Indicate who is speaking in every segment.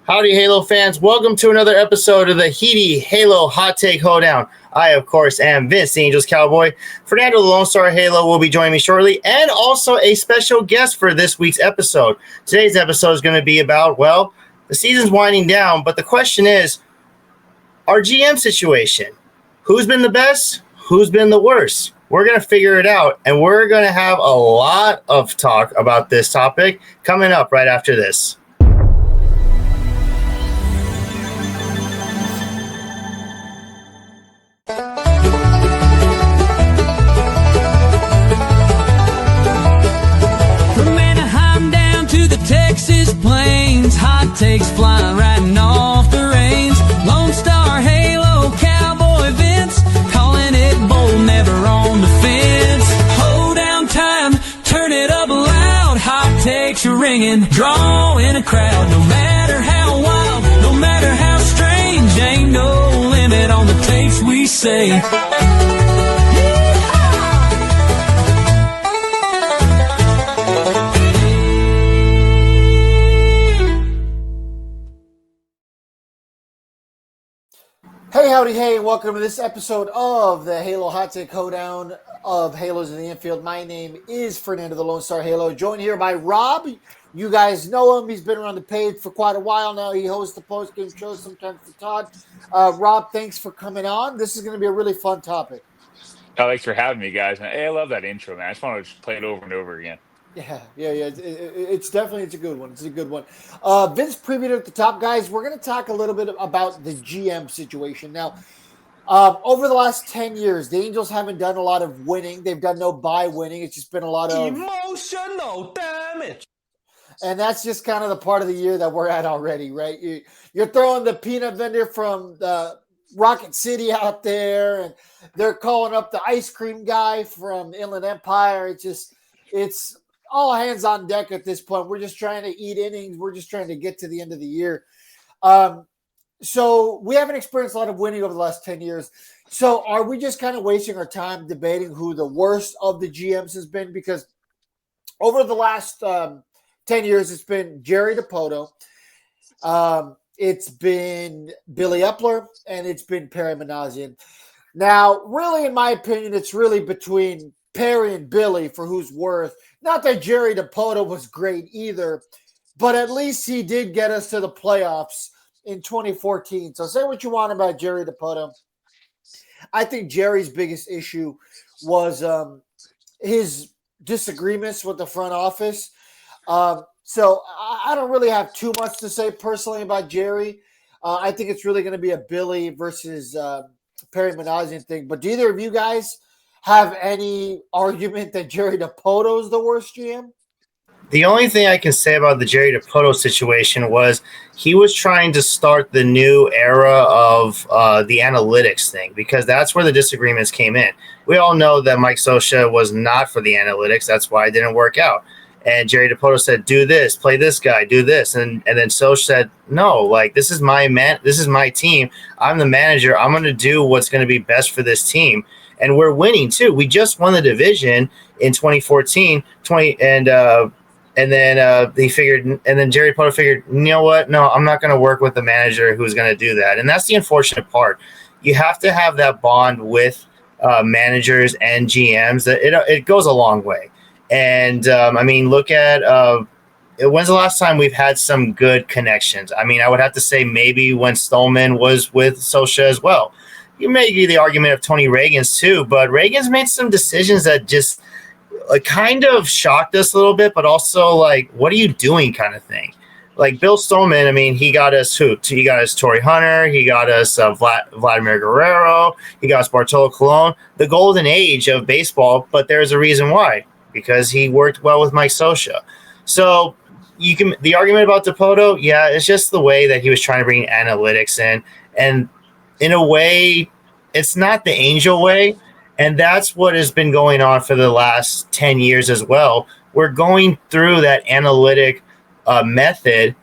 Speaker 1: Howdy, Halo fans. Welcome to another episode of the Heady Halo Hot Take Hoedown. I, of course, am Vince, the Angels Cowboy. Fernando, the Lone Star Halo, will be joining me shortly, and also a special guest for this week's episode. Today's episode is going to be about, well, the season's winding down, but the question is, our GM situation. Who's been the best? Who's been the worst? We're going to figure it out, and we're going to have a lot of talk about this topic coming up right after this.
Speaker 2: Texas plains, hot takes flying right off the reins. Lone Star Halo Cowboy Vince, calling it bold, never on the fence. Hold down time, turn it up loud. Hot takes are ringing, drawing a crowd. No matter how wild, no matter how strange, ain't no limit on the takes we say.
Speaker 3: Hey, howdy, hey, welcome to this episode of the Halo Hot Take Hoedown of Halos in the Infield. My name is Fernando, the Lone Star Halo, joined here by Rob. You guys know him. He's been around the page for quite a while now. He hosts the post-game shows sometimes for Todd. Rob, thanks for coming on. This is going to be a really fun topic.
Speaker 4: Oh, thanks for having me, guys. Hey, I love that intro, man. I just want to just play it over and over again.
Speaker 3: Yeah. It's definitely a good one. It's a good one. Vince previewed at the top, guys. We're going to talk a little bit about the GM situation. Now, over the last 10 years, the Angels haven't done a lot of winning. They've done no bye winning. It's just been a lot of
Speaker 2: emotional damage.
Speaker 3: And that's just kind of the part of the year that we're at already, right? You're throwing the peanut vendor from the Rocket City out there, and they're calling up the ice cream guy from Inland Empire. It's all hands on deck at this point. We're just trying to eat innings. We're just trying to get to the end of the year. So we haven't experienced a lot of winning over the last 10 years. So are we just kind of wasting our time debating who the worst of the GMs has been? Because over the last 10 years, it's been Jerry DiPoto. It's been Billy Epler, and it's been Perry Manassian. Now, really, in my opinion, it's really between Perry and Billy for who's worth. Not that Jerry DiPoto was great either, but at least he did get us to the playoffs in 2014. So say what you want about Jerry DiPoto. I think Jerry's biggest issue was his disagreements with the front office. So I don't really have too much to say personally about Jerry. I think it's really going to be a Billy versus Perry Manassian thing. But do either of you guys have any argument that Jerry DiPoto is the worst GM?
Speaker 1: The only thing I can say about the Jerry DiPoto situation was he was trying to start the new era of the analytics thing, because that's where the disagreements came in. We all know that Mike Scioscia was not for the analytics. That's why it didn't work out. And Jerry DiPoto said, do this, play this guy, do this. And then Scioscia said, no, like, this is my team. I'm the manager. I'm going to do what's going to be best for this team. And we're winning too. We just won the division in 2014, and then they figured, and then Jerry DiPoto figured, you know what? No, I'm not going to work with the manager who's going to do that. And that's the unfortunate part. You have to have that bond with managers and GMs. That it goes a long way. And I mean, look at when's the last time we've had some good connections? I mean, I would have to say maybe when Stolman was with Scioscia as well. You may give the argument of Tony Reagan's too, but Reagan's made some decisions that just kind of shocked us a little bit, but also like, what are you doing kind of thing. Like Bill Stolman, I mean, he got us who? He got us Torrey Hunter, he got us Vladimir Guerrero, he got us Bartolo Colon, the golden age of baseball, but there's a reason why, because he worked well with Mike Scioscia. So the argument about DiPoto, yeah, it's just the way that he was trying to bring analytics in, and in a way, it's not the Angel way, and that's what has been going on for the last 10 years as well. We're going through that analytic method,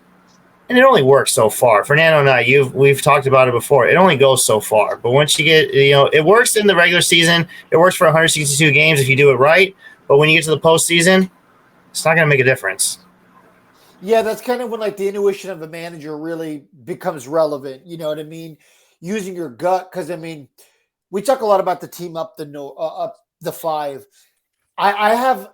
Speaker 1: and it only works so far. Fernando and I, we've talked about it before. It only goes so far. But once you get, it works in the regular season. It works for 162 games if you do it right. But when you get to the postseason, it's not going to make a difference.
Speaker 3: Yeah, that's kind of when like the intuition of a manager really becomes relevant. You know what I mean? Using your gut, because I mean, we talk a lot about the team up the no up the five. I have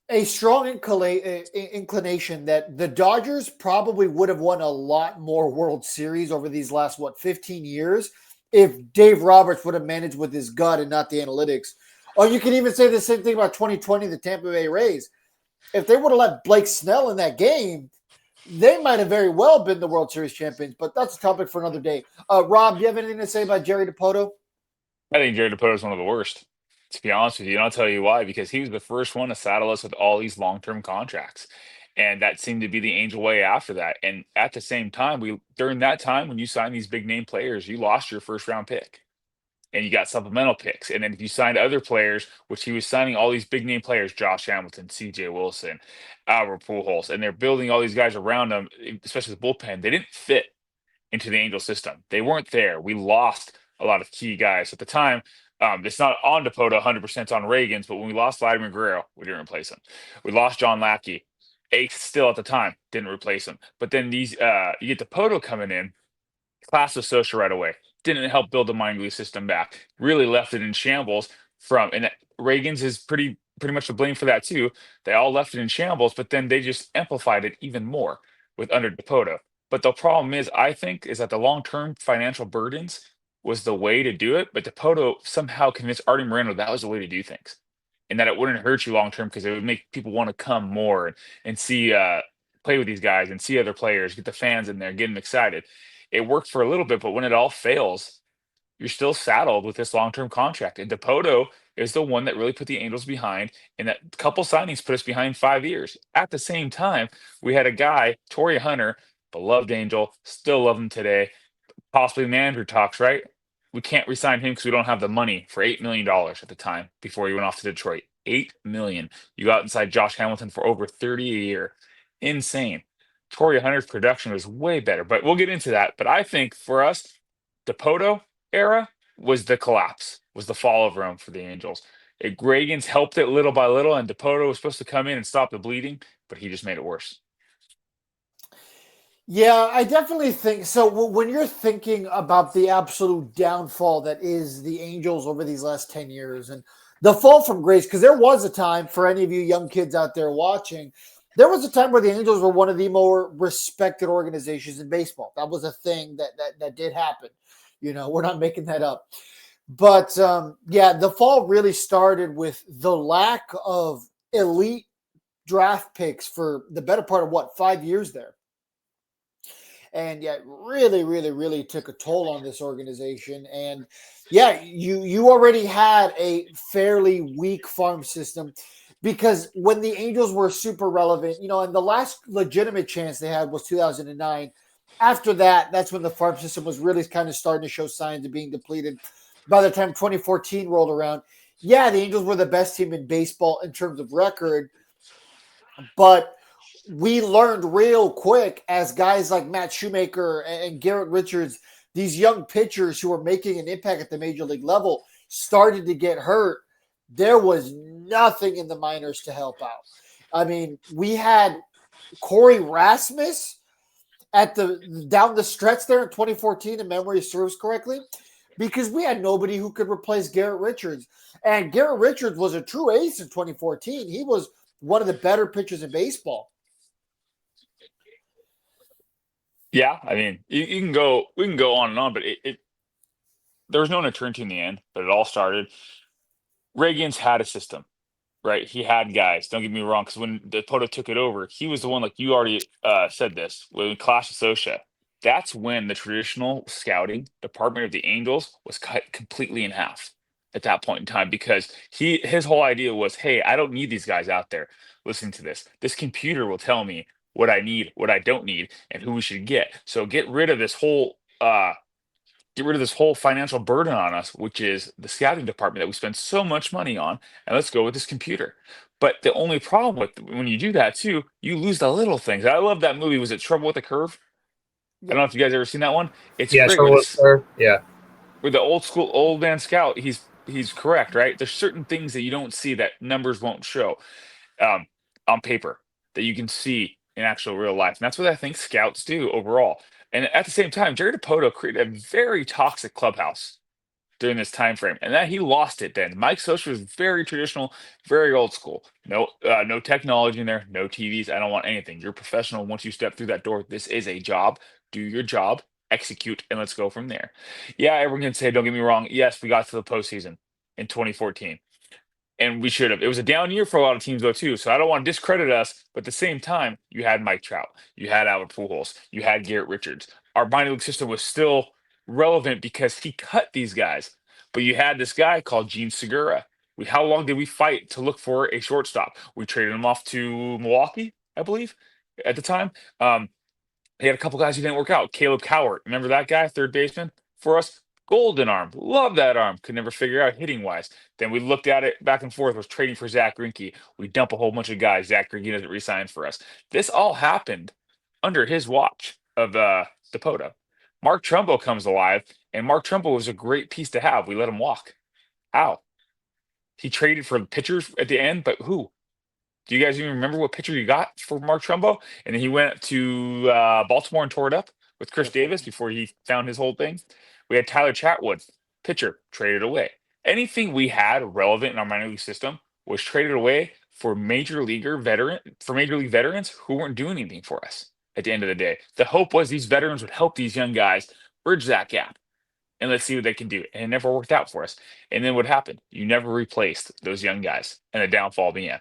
Speaker 3: a strong inclination that the Dodgers probably would have won a lot more World Series over these last 15 years if Dave Roberts would have managed with his gut and not the analytics. Or you can even say the same thing about 2020, the Tampa Bay Rays. If they would have let Blake Snell in that game, they might have very well been the World Series champions. But that's a topic for another day. Rob, do you have anything to say about Jerry Dipoto?
Speaker 4: I think Jared DePoto is one of the worst, to be honest with you. And I'll tell you why, because he was the first one to saddle us with all these long-term contracts. And that seemed to be the angel way after that. And at the same time, during that time when you signed these big name players, you lost your first round pick and you got supplemental picks. And then if you signed other players, which he was signing all these big name players, Josh Hamilton, CJ Wilson, Albert Pujols, and they're building all these guys around them, especially the bullpen, they didn't fit into the Angel system. They weren't there. We lost a lot of key guys at the time. It's not on Dakota 100% on Reagan's, but when we lost Vladimir Guerrero, we didn't replace him. We lost John Lackey, ace still at the time, didn't replace him. But then you get Dakota coming in, class of Socha right away. Didn't help build the minor league system back. Really left it in shambles. And Reagan's is pretty much to blame for that too. They all left it in shambles, but then they just amplified it even more with under Dipoto. But the problem is, I think, is that the long-term financial burdens was the way to do it. But Dipoto somehow convinced Artie Moreno that was the way to do things, and that it wouldn't hurt you long term because it would make people want to come more and see play with these guys and see other players, get the fans in there, get them excited. It worked for a little bit, but when it all fails, you're still saddled with this long-term contract. And Dipoto is the one that really put the Angels behind, and that couple signings put us behind 5 years. At the same time, we had a guy, Torrey Hunter, beloved Angel, still love him today. Possibly manager talks, right? We can't resign him because we don't have the money for $8 million at the time before he went off to Detroit. $8 million. You got inside Josh Hamilton for over 30 a year. Insane. Torrey Hunter's production was way better, but we'll get into that. But I think for us, the Poto era was the collapse, was the fall of Rome for the Angels. Reagan's helped it little by little, and Dipoto was supposed to come in and stop the bleeding, but he just made it worse.
Speaker 3: Yeah, I definitely think so. When you're thinking about the absolute downfall that is the Angels over these last 10 years and the fall from grace, because there was a time for any of you young kids out there watching, there was a time where the Angels were one of the more respected organizations in baseball. That was a thing that did happen. You know, we're not making that up. But yeah, the fall really started with the lack of elite draft picks for the better part of 5 years there. And yeah, really, really, really took a toll on this organization. And yeah, you already had a fairly weak farm system because when the Angels were super relevant, and the last legitimate chance they had was 2009. After that, that's when the farm system was really kind of starting to show signs of being depleted. By the time 2014 rolled around, yeah, the Angels were the best team in baseball in terms of record, but we learned real quick as guys like Matt Shoemaker and Garrett Richards, these young pitchers who were making an impact at the major league level, started to get hurt. There was nothing in the minors to help out. I mean, we had Corey Rasmus at down the stretch there in 2014, if memory serves correctly, because we had nobody who could replace Garrett Richards. And Garrett Richards was a true ace in 2014. He was one of the better pitchers in baseball.
Speaker 4: Yeah, I mean, you can we can go on and on, but there was no eternity in the end, but it all started. Reagan's had a system, right? He had guys. Don't get me wrong, because when the Poto took it over, he was the one, like you already said this, when Clash of Socha. That's when the traditional scouting department of the Angels was cut completely in half at that point in time, because his whole idea was, hey, I don't need these guys out there listening to this. This computer will tell me what I need, what I don't need, and who we should get. So get rid of this whole financial burden on us, which is the scouting department that we spend so much money on, and let's go with this computer. But the only problem with when you do that too, you lose the little things. I love that movie. Was it Trouble with the Curve? I don't know if you guys ever seen that one. It's
Speaker 1: Yeah,
Speaker 4: great
Speaker 1: sure was, sir. Yeah.
Speaker 4: where the old man scout. He's correct, right? There's certain things that you don't see that numbers won't show um, on paper that you can see in actual real life. And that's what I think scouts do overall. And at the same time, Jerry Dipoto created a very toxic clubhouse during this time frame, and that he lost it then. Mike Socha was very traditional, very old school. No technology in there, no TVs. I don't want anything. You're professional. Once you step through that door, this is a job. Do your job, execute, and let's go from there. Yeah, everyone can say, don't get me wrong. Yes, we got to the postseason in 2014 and we should have. It was a down year for a lot of teams, though, too. So I don't want to discredit us, but at the same time, you had Mike Trout, you had Albert Pujols, you had Garrett Richards. Our minor league system was still relevant because he cut these guys. But you had this guy called Gene Segura. How long did we fight to look for a shortstop? We traded him off to Milwaukee, I believe, at the time. He had a couple guys who didn't work out. Caleb Cowart, remember that guy, third baseman for us? Golden arm, love that arm. Could never figure out hitting wise. Then we looked at it back and forth. Was trading for Zach Greinke. We dump a whole bunch of guys. Zach Greinke doesn't resign for us. This all happened under his watch of Dipoto. Mark Trumbo comes alive, and Mark Trumbo was a great piece to have. We let him walk. How? He traded for pitchers at the end, but who? Do you guys even remember what pitcher you got for Mark Trumbo? And then he went to Baltimore and tore it up with Chris Davis before he found his whole thing. We had Tyler Chatwood, pitcher, traded away. Anything we had relevant in our minor league system was traded away for major league veterans who weren't doing anything for us at the end of the day. The hope was these veterans would help these young guys bridge that gap. And let's see what they can do. And it never worked out for us. And then what happened? You never replaced those young guys, and the downfall began.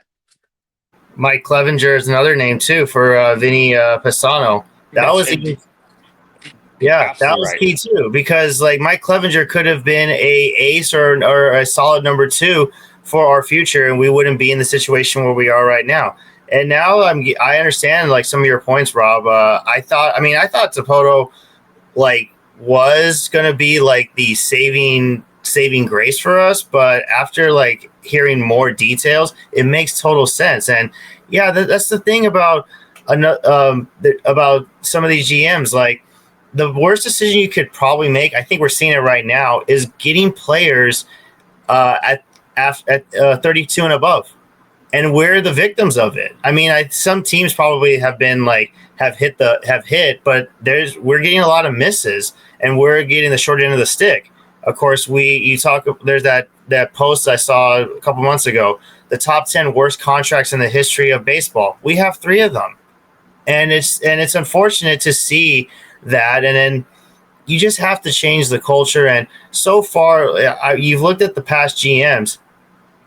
Speaker 1: Mike Clevenger is another name too for Vinny Pisano. That was that was key too, because like Mike Clevenger could have been a ace or a solid number 2 for our future, and we wouldn't be in the situation where we are right now. And now I understand like some of your points, Rob. I thought Dipoto like was gonna be like the saving grace for us, but after like hearing more details, it makes total sense. And yeah, that's the thing about some of these GMs. Like the worst decision you could probably make, I think we're seeing it right now, is getting players at 32 and above, and we're the victims of it. I mean, some teams probably have been like have hit, but we're getting a lot of misses, and we're getting the short end of the stick. Of course, there's that post I saw a couple months ago, the top 10 worst contracts in the history of baseball. We have 3 of them. And it's unfortunate to see that. And then you just have to change the culture. And so far, you've looked at the past GMs.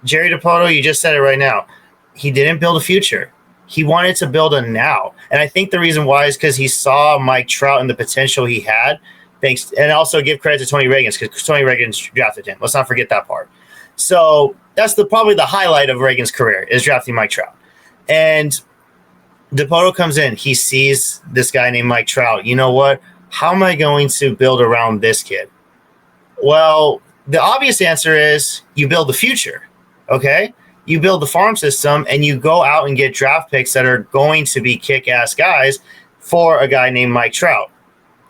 Speaker 1: Jerry Dipoto, you just said it right now. He didn't build a future. He wanted to build a now. And I think the reason why is because he saw Mike Trout and the potential he had. Thanks, and also give credit to Tony Reagan, because Tony Reagan drafted him. Let's not forget that part. So that's probably the highlight of Reagan's career, is drafting Mike Trout. And Dipoto comes in. He sees this guy named Mike Trout. You know what? How am I going to build around this kid? Well, the obvious answer is you build the future, okay? You build the farm system, and you go out and get draft picks that are going to be kick-ass guys for a guy named Mike Trout.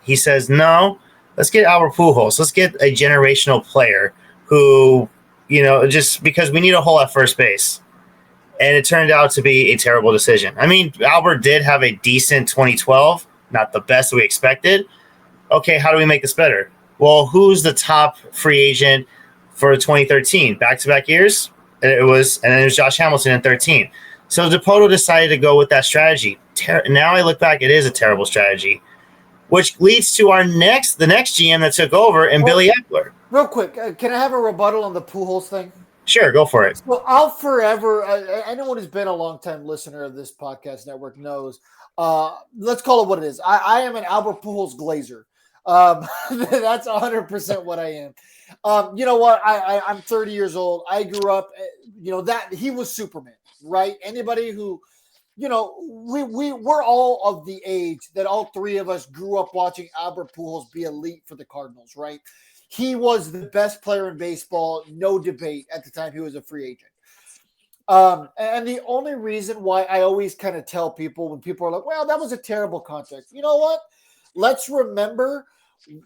Speaker 1: He says, no, let's get Albert Pujols. Let's get a generational player who, just because we need a hole at first base. And it turned out to be a terrible decision. I mean, Albert did have a decent 2012, not the best we expected. Okay, how do we make this better? Well, who's the top free agent for 2013? Back-to-back years? And then it was Josh Hamilton in 13. So Dipoto decided to go with that strategy. Now I look back, it is a terrible strategy. Which leads to the next GM that took over, and Billy Eppler.
Speaker 3: Real quick, can I have a rebuttal on the Pujols thing?
Speaker 1: Sure, go for it.
Speaker 3: Well, I'll forever. Anyone who's been a long-time listener of this podcast network knows. Let's call it what it is. I am an Albert Pujols glazer. That's 100% what I am. You know what? I'm 30 years old. I grew up. That he was Superman, right? Anybody who. We're all of the age that all 3 of us grew up watching Albert Pujols be elite for the Cardinals, right? He was the best player in baseball, no debate at the time he was a free agent. And the only reason why I always kind of tell people when people are like, well, that was a terrible contract. You know what? Let's remember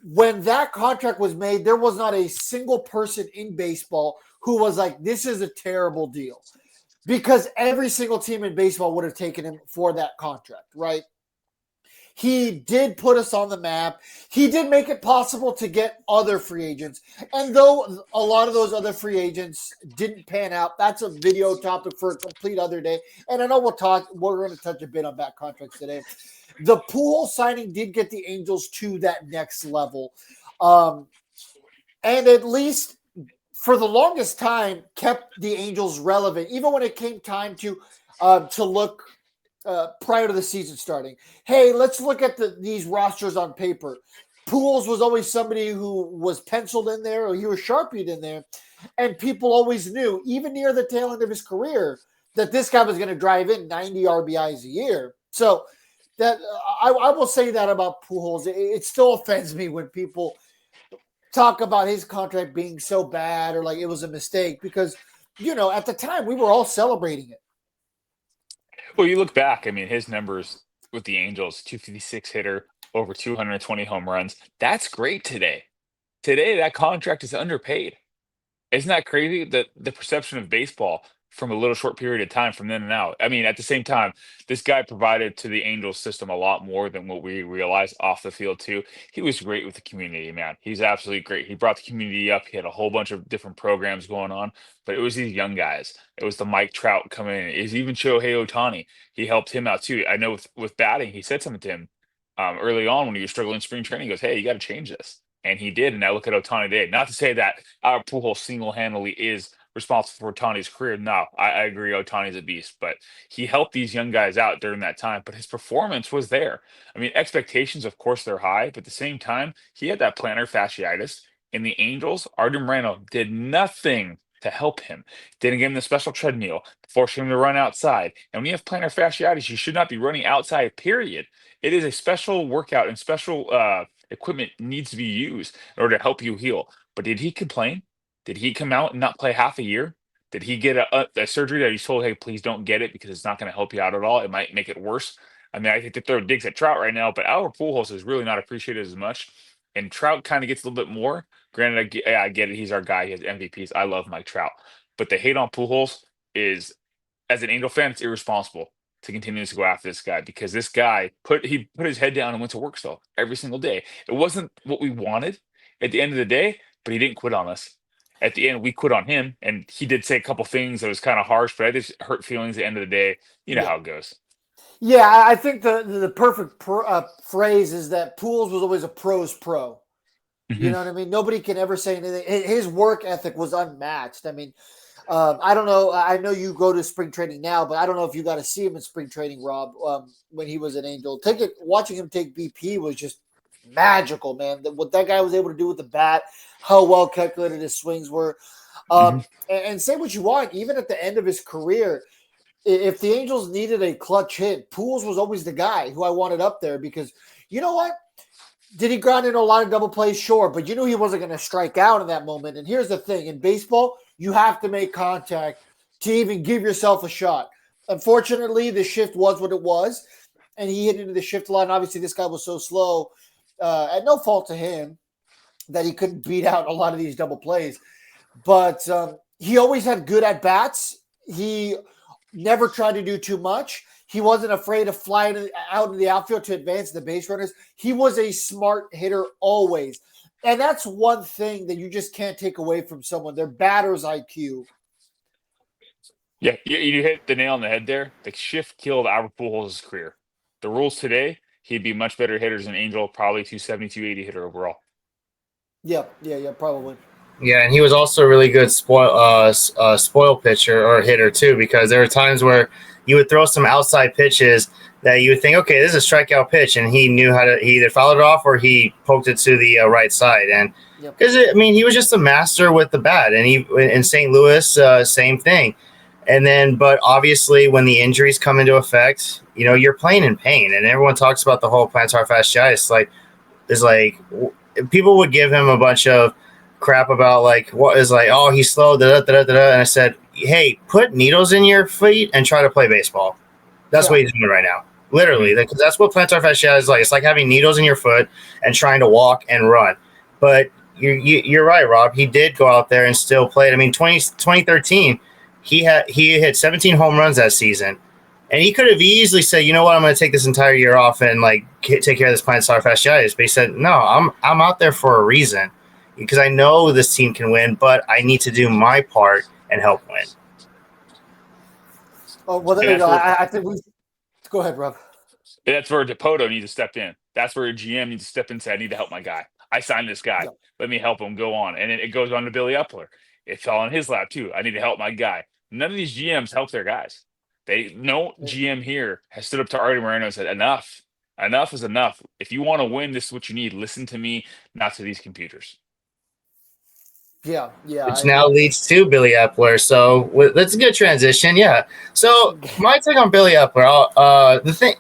Speaker 3: when that contract was made, there was not a single person in baseball who was like, this is a terrible deal. because every single team in baseball would have taken him for that contract, right? He did put us on the map. He did make it possible to get other free agents. And though a lot of those other free agents didn't pan out, that's a video topic for a complete other day. And I know we're going to touch a bit on back contracts today. The Pujols signing did get the Angels to that next level. And at least for the longest time kept the Angels relevant, even when it came time to look prior to the season starting. Hey, let's look at these rosters on paper. Pujols was always somebody who was penciled in there, or he was sharpied in there, and people always knew, even near the tail end of his career, that this guy was going to drive in 90 RBIs a year. So that I will say that about Pujols. It still offends me when people talk about his contract being so bad or like it was a mistake, because, at the time we were all celebrating it.
Speaker 4: Well, you look back, I mean, his numbers with the Angels, 256 hitter, over 220 home runs. That's great today. Today, that contract is underpaid. Isn't that crazy? That the perception of baseball from a little short period of time from then and now. I mean, at the same time, this guy provided to the Angels system a lot more than what we realized off the field too. He was great with the community, man. He's absolutely great. He brought the community up. He had a whole bunch of different programs going on, but it was these young guys. It was the Mike Trout coming in. It was even Shohei Ohtani. He helped him out too. I know with batting, he said something to him early on when he was struggling in spring training. He goes, "Hey, you got to change this." And he did. And now look at Ohtani today. Not to say that our Pujols single-handedly is responsible for Ohtani's career. No, I agree. Ohtani's a beast, but he helped these young guys out during that time. But his performance was there. I mean, expectations, of course, they're high, but at the same time, he had that plantar fasciitis. And the Angels, Artem Moreno, did nothing to help him. Didn't give him the special treadmill, forced him to run outside. And when you have plantar fasciitis, you should not be running outside, period. It is a special workout, and special equipment needs to be used in order to help you heal. But did he complain? Did he come out and not play half a year? Did he get a surgery that he's told, hey, please don't get it because it's not going to help you out at all? It might make it worse. I mean, I think they throw digs at Trout right now, but our Pujols is really not appreciated as much. And Trout kind of gets a little bit more. Granted, I get it. He's our guy. He has MVPs. I love Mike Trout. But the hate on Pujols is, as an Angel fan, it's irresponsible to continue to go after this guy, because this guy put his head down and went to work still every single day. It wasn't what we wanted at the end of the day, but he didn't quit on us. At the end, we quit on him, and he did say a couple things that was kind of harsh, but I just hurt feelings at the end of the day. You know how it goes.
Speaker 3: Yeah, I think the perfect phrase is that Pujols was always a pro's pro.
Speaker 4: Mm-hmm.
Speaker 3: You know what I mean? Nobody can ever say anything. His work ethic was unmatched. I mean, I don't know. I know you go to spring training now, but I don't know if you got to see him in spring training, Rob, when he was an Angel. Watching him take BP was just magical, man. What that guy was able to do with the bat, how well calculated his swings were. And say what you want, even at the end of his career, if the Angels needed a clutch hit, Pujols was always the guy who I wanted up there, because you know what? Did he ground in a lot of double plays? Sure, but you knew he wasn't going to strike out in that moment. And here's the thing. In baseball, you have to make contact to even give yourself a shot. Unfortunately, the shift was what it was, and he hit into the shift a lot. And obviously, this guy was so slow, at no fault to him, that he couldn't beat out a lot of these double plays. But he always had good at-bats. He never tried to do too much. He wasn't afraid to fly out in the outfield to advance the base runners. He was a smart hitter always. And that's one thing that you just can't take away from someone, their batter's IQ.
Speaker 4: Yeah, you hit the nail on the head there. The shift killed Albert Pujols' career. The rules today, he'd be much better hitter as an Angel, probably 270, 280 hitter overall.
Speaker 3: Yeah, probably.
Speaker 1: Yeah, and he was also a really good spoil pitcher or hitter too, because there were times where you would throw some outside pitches that you would think, okay, this is a strikeout pitch, and he knew he either fouled it off or he poked it to the right side. And because he was just a master with the bat, and he in St. Louis, same thing. And then, but obviously, when the injuries come into effect, you're playing in pain, and everyone talks about the whole plantar fasciitis. It's like people would give him a bunch of crap about oh, he's slow, and I said, hey, put needles in your feet and try to play baseball. That's what he's doing right now, literally, because that's what plantar fasciitis is like. It's like having needles in your foot and trying to walk and run. But you're right, Rob. He did go out there and still play. I mean, 2013, he hit 17 home runs that season, and he could have easily said, you know what, I'm going to take this entire year off and like take care of this plantar fasciitis. But he said, no, I'm out there for a reason because I know this team can win, but I need to do my part and help win.
Speaker 3: Oh well, there you go. I think we go ahead, Rob.
Speaker 4: That's where Dipoto needs to step in. That's where a GM needs to step in and say, I need to help my guy. I signed this guy.
Speaker 3: Yeah.
Speaker 4: Let me help him go on. And then it goes on to Billy Epler. It fell on his lap too. I need to help my guy. None of these GMs help their guys. No GM here has stood up to Artie Moreno and said, enough. Enough is enough. If you want to win, this is what you need. Listen to me, not to these computers.
Speaker 3: Yeah.
Speaker 1: Which now leads to Billy Epler. So that's a good transition. Yeah. So my take on Billy Epler, the thing,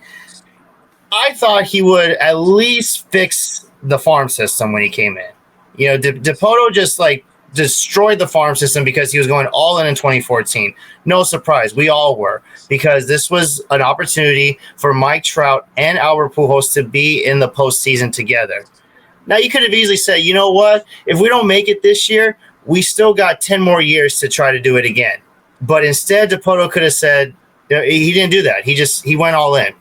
Speaker 1: I thought he would at least fix the farm system when he came in. You know, Dipoto just like destroyed the farm system because he was going all in 2014. No surprise. We all were, because this was an opportunity for Mike Trout and Albert Pujols to be in the postseason together. Now, you could have easily said, you know what? If we don't make it this year, we still got 10 more years to try to do it again. But instead, Dipoto could have said, he didn't do that. He went all in.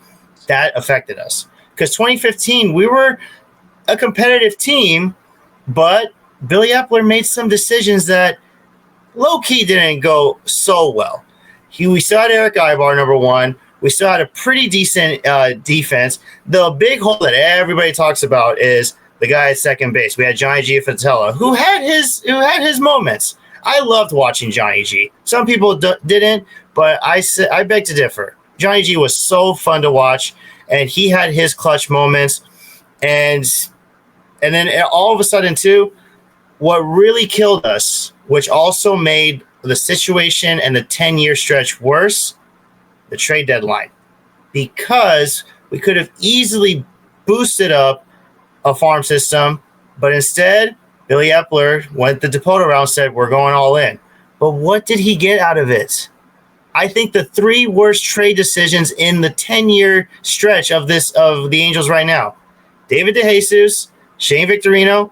Speaker 1: That affected us. Because 2015, we were a competitive team, but Billy Epler made some decisions that low-key didn't go so well. We still had Eric Ibar, number one. We still had a pretty decent defense. The big hole that everybody talks about is the guy at second base. We had Johnny Giafantella, who had his moments. I loved watching Johnny G. Some people didn't, but I beg to differ. Johnny G was so fun to watch, and he had his clutch moments. And then all of a sudden, too, what really killed us, which also made the situation and the 10-year stretch worse, the trade deadline. Because we could have easily boosted up a farm system, but instead, Billy Epler went the Dipoto round, said, we're going all in. But what did he get out of it? I think the three worst trade decisions in the 10-year stretch of the Angels right now: David DeJesus, Shane Victorino,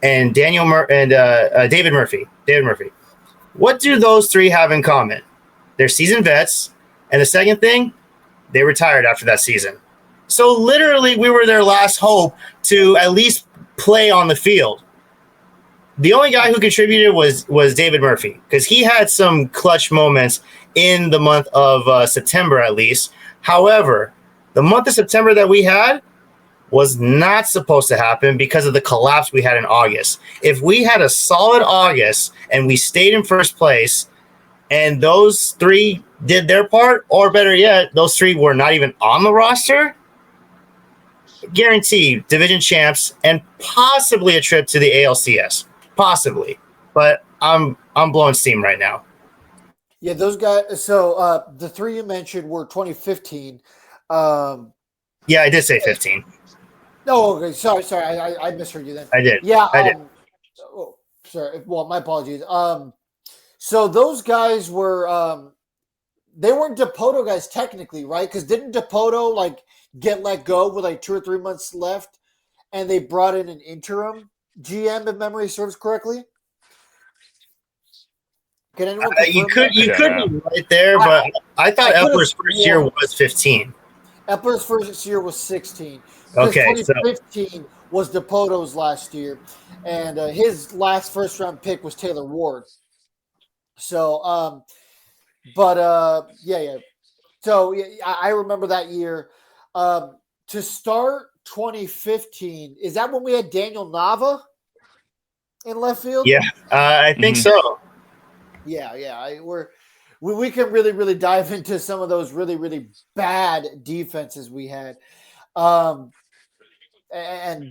Speaker 1: and David Murphy. David Murphy. What do those three have in common? They're seasoned vets, and the second thing, they retired after that season. So literally, we were their last hope to at least play on the field. The only guy who contributed was David Murphy, because he had some clutch moments in the month of September, at least. However, the month of September that we had was not supposed to happen because of the collapse we had in August. If we had a solid August and we stayed in first place, and those three did their part, or better yet, those three were not even on the roster, guaranteed division champs and possibly a trip to the ALCS. Possibly. But I'm blowing steam right now.
Speaker 3: Yeah, those guys. So the three you mentioned were 2015.
Speaker 1: Yeah, I did say 15.
Speaker 3: Oh, okay. Sorry. I misheard you then.
Speaker 1: I did.
Speaker 3: Yeah,
Speaker 1: I did.
Speaker 3: Oh, sorry. Well, my apologies. So those guys were they weren't Dipoto guys technically, right? Because didn't Dipoto like get let go with like 2 or 3 months left, and they brought in an interim GM, if memory serves correctly? Can anyone
Speaker 1: you could be right there, but I thought Epler's first year was 15.
Speaker 3: Epler's first year was 16.
Speaker 1: Okay,
Speaker 3: 2015 was Dipoto's last year, and his last first-round pick was Taylor Ward. So, yeah. So I remember that year. To start 2015, is that when we had Daniel Nava in left field?
Speaker 1: Yeah, I think so.
Speaker 3: Yeah. We can really dive into some of those really bad defenses we had, and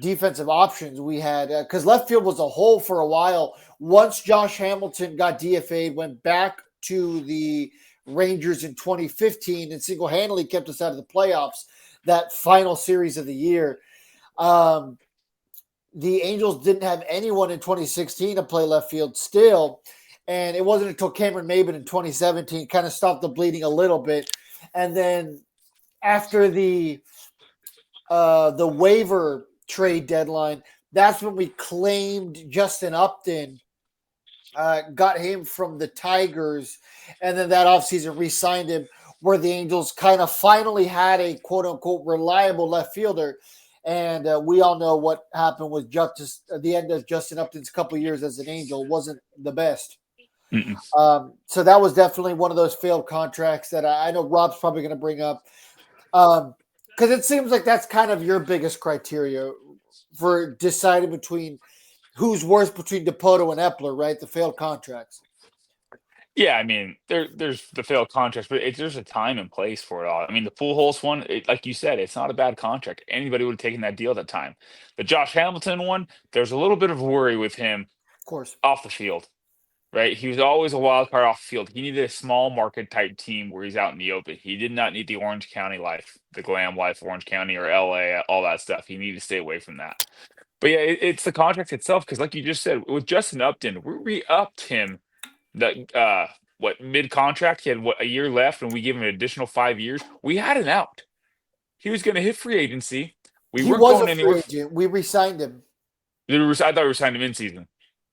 Speaker 3: defensive options we had, because left field was a hole for a while. Once Josh Hamilton got DFA'd, went back to the Rangers in 2015, and single-handedly kept us out of the playoffs that final series of the year. The Angels didn't have anyone in 2016 to play left field still. And it wasn't until Cameron Maybin in 2017 kind of stopped the bleeding a little bit. And then after the waiver trade deadline, that's when we claimed Justin Upton got him from the Tigers, and then that offseason re-signed him, where the Angels kind of finally had a quote-unquote reliable left fielder. And we all know what happened with Justice at the end of Justin Upton's couple years as an Angel wasn't the best.
Speaker 4: Mm-mm.
Speaker 3: So that was definitely one of those failed contracts that I know Rob's probably going to bring up. Because it seems like that's kind of your biggest criteria for deciding between who's worse between Dipoto and Epler, right? The failed contracts.
Speaker 4: Yeah, I mean, there's the failed contracts, but there's a time and place for it all. I mean, the Pujols one, like you said, it's not a bad contract. Anybody would have taken that deal at that time. The Josh Hamilton one, there's a little bit of worry with him
Speaker 3: Of course.
Speaker 4: off the field, right? He was always a wild card off the field. He needed a small market type team where he's out in the open. He did not need the Orange County life, the glam life, Orange County or LA, all that stuff. He needed to stay away from that. But yeah, it's the contract itself, because like you just said, with Justin Upton, we re-upped him the what mid contract. He had what, a year left, and we gave him an additional 5 years. We had an out. He was going to hit free agency. We
Speaker 3: He
Speaker 4: weren't
Speaker 3: was a
Speaker 4: going
Speaker 3: free
Speaker 4: anywhere.
Speaker 3: agent. We re-signed him.
Speaker 4: I thought we were signing him in season.